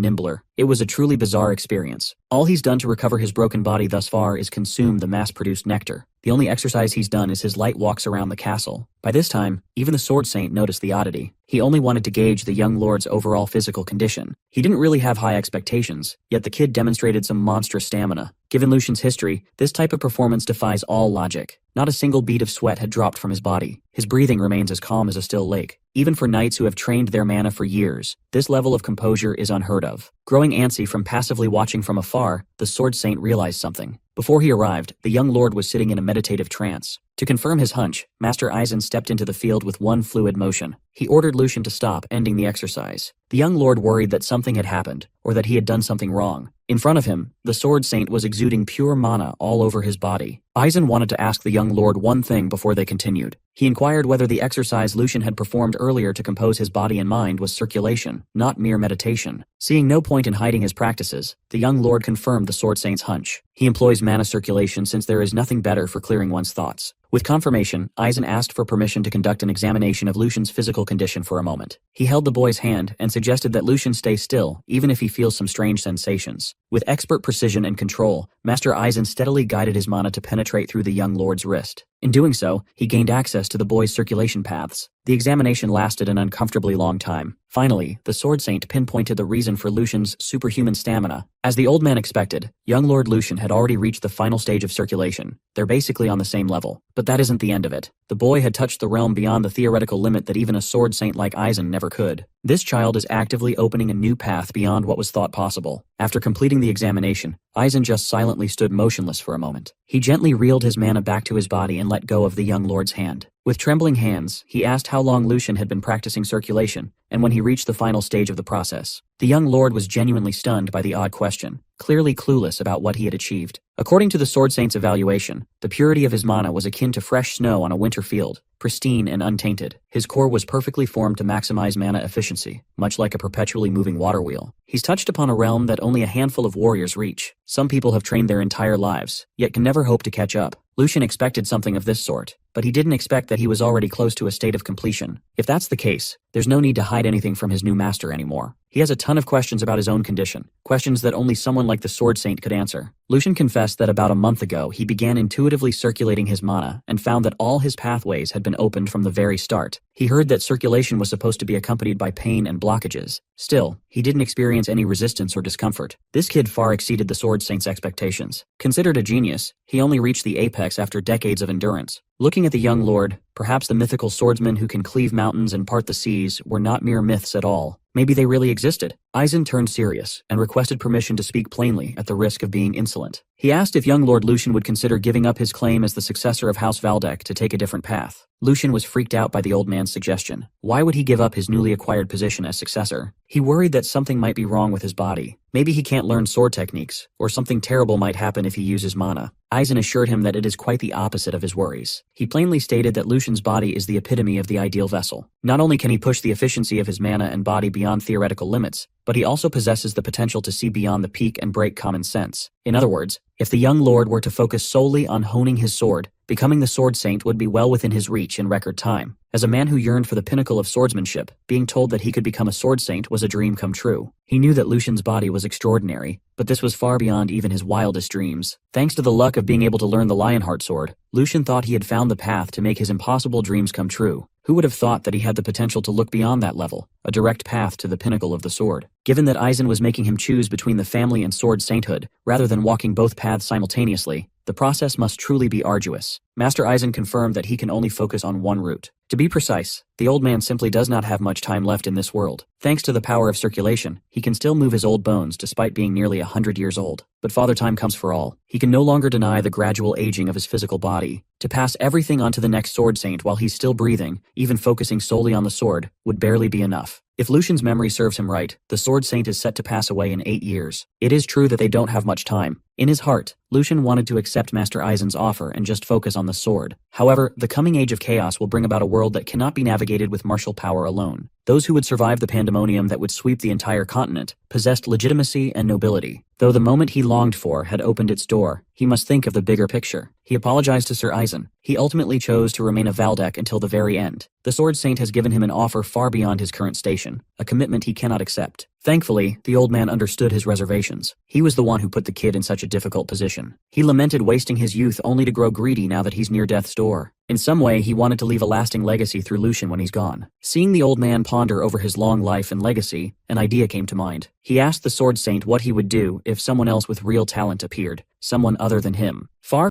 nimbler. It was a truly bizarre experience. All he's done to recover his broken body thus far is consume the mass-produced nectar. The only exercise he's done is his light walks around the castle. By this time, even the Sword Saint noticed the oddity. He only wanted to gauge the young lord's overall physical condition. He didn't really have high expectations, yet the kid demonstrated some monstrous stamina. Given Lucian's history, this type of performance defies all logic. Not a single bead of sweat had dropped from his body. His breathing remains as calm as a still lake. Even for knights who have trained their mana for years, this level of composure is unheard of. Growing antsy from passively watching from afar, the Sword Saint realized something. Before he arrived, the young lord was sitting in a meditative trance. To confirm his hunch, Master Aizen stepped into the field with one fluid motion. He ordered Lucian to stop, ending the exercise. The young lord worried that something had happened, or that he had done something wrong. In front of him, the Sword Saint was exuding pure mana all over his body. Aizen wanted to ask the young lord one thing before they continued. He inquired whether the exercise Lucian had performed earlier to compose his body and mind was circulation, not mere meditation. Seeing no point in hiding his practices, the young lord confirmed the Sword Saint's hunch. He employs mana circulation since there is nothing better for clearing one's thoughts. With confirmation, Aizen asked for permission to conduct an examination of Lucian's physical condition for a moment. He held the boy's hand and suggested that Lucian stay still, even if he feels some strange sensations. With expert precision and control, Master Aizen steadily guided his mana to penetrate through the young lord's wrist. In doing so, he gained access to the boy's circulation paths. The examination lasted an uncomfortably long time. Finally, the Sword Saint pinpointed the reason for Lucian's superhuman stamina. As the old man expected, young Lord Lucian had already reached the final stage of circulation. They're basically on the same level. But that isn't the end of it. The boy had touched the realm beyond the theoretical limit that even a Sword Saint like Aizen never could. This child is actively opening a new path beyond what was thought possible. After completing the examination, Aizen just silently stood motionless for a moment. He gently reeled his mana back to his body and let go of the young lord's hand. With trembling hands, he asked how long Lucian had been practicing circulation, and when he reached the final stage of the process. The young lord was genuinely stunned by the odd question, clearly clueless about what he had achieved. According to the Sword Saint's evaluation, the purity of his mana was akin to fresh snow on a winter field, pristine and untainted. His core was perfectly formed to maximize mana efficiency, much like a perpetually moving water wheel. He's touched upon a realm that only a handful of warriors reach. Some people have trained their entire lives, yet can never hope to catch up. Lucian expected something of this sort, but he didn't expect that he was already close to a state of completion. If that's the case, there's no need to hide anything from his new master anymore. He has a ton of questions about his own condition, questions that only someone like the Sword Saint could answer. Lucian confessed that about a month ago he began intuitively circulating his mana and found that all his pathways had been opened from the very start. He heard that circulation was supposed to be accompanied by pain and blockages. Still, he didn't experience any resistance or discomfort. This kid far exceeded the Sword Saint's expectations. Considered a genius, he only reached the apex after decades of endurance. Looking at the young lord, perhaps the mythical swordsmen who can cleave mountains and part the seas were not mere myths at all. Maybe they really existed. Aizen turned serious and requested permission to speak plainly at the risk of being insolent. He asked if young Lord Lucian would consider giving up his claim as the successor of House Valdeck to take a different path. Lucian was freaked out by the old man's suggestion. Why would he give up his newly acquired position as successor? He worried that something might be wrong with his body. Maybe he can't learn sword techniques, or something terrible might happen if he uses mana. Aizen assured him that it is quite the opposite of his worries. He plainly stated that Lucian's body is the epitome of the ideal vessel. Not only can he push the efficiency of his mana and body beyond theoretical limits, but he also possesses the potential to see beyond the peak and break common sense. In other words, if the young lord were to focus solely on honing his sword, becoming the Sword Saint would be well within his reach in record time. As a man who yearned for the pinnacle of swordsmanship, being told that he could become a Sword Saint was a dream come true. He knew that Lucian's body was extraordinary, but this was far beyond even his wildest dreams. Thanks to the luck of being able to learn the Lionheart sword, Lucian thought he had found the path to make his impossible dreams come true. Who would have thought that he had the potential to look beyond that level, a direct path to the pinnacle of the sword? Given that Aizen was making him choose between the family and sword sainthood, rather than walking both paths simultaneously, the process must truly be arduous. Master Aizen confirmed that he can only focus on one route. To be precise, the old man simply does not have much time left in this world. Thanks to the power of circulation, he can still move his old bones despite being nearly 100 years old. But Father Time comes for all. He can no longer deny the gradual aging of his physical body. To pass everything onto the next Sword Saint while he's still breathing, even focusing solely on the sword, would barely be enough. If Lucian's memory serves him right, the Sword Saint is set to pass away in 8 years. It is true that they don't have much time. In his heart, Lucian wanted to accept Master Aizen's offer and just focus on the sword. However, the coming age of chaos will bring about a world that cannot be navigated with martial power alone. Those who would survive the pandemonium that would sweep the entire continent possessed legitimacy and nobility. Though the moment he longed for had opened its door, he must think of the bigger picture. He apologized to Sir Aizen. He ultimately chose to remain a Valdeck until the very end. The Sword Saint has given him an offer far beyond his current station, a commitment he cannot accept. Thankfully, the old man understood his reservations. He was the one who put the kid in such a difficult position. He lamented wasting his youth only to grow greedy now that he's near death's door. In some way, he wanted to leave a lasting legacy through Lucian when he's gone. Seeing the old man ponder over his long life and legacy, an idea came to mind. He asked the Sword Saint what he would do if someone else with real talent appeared, someone other than him. Far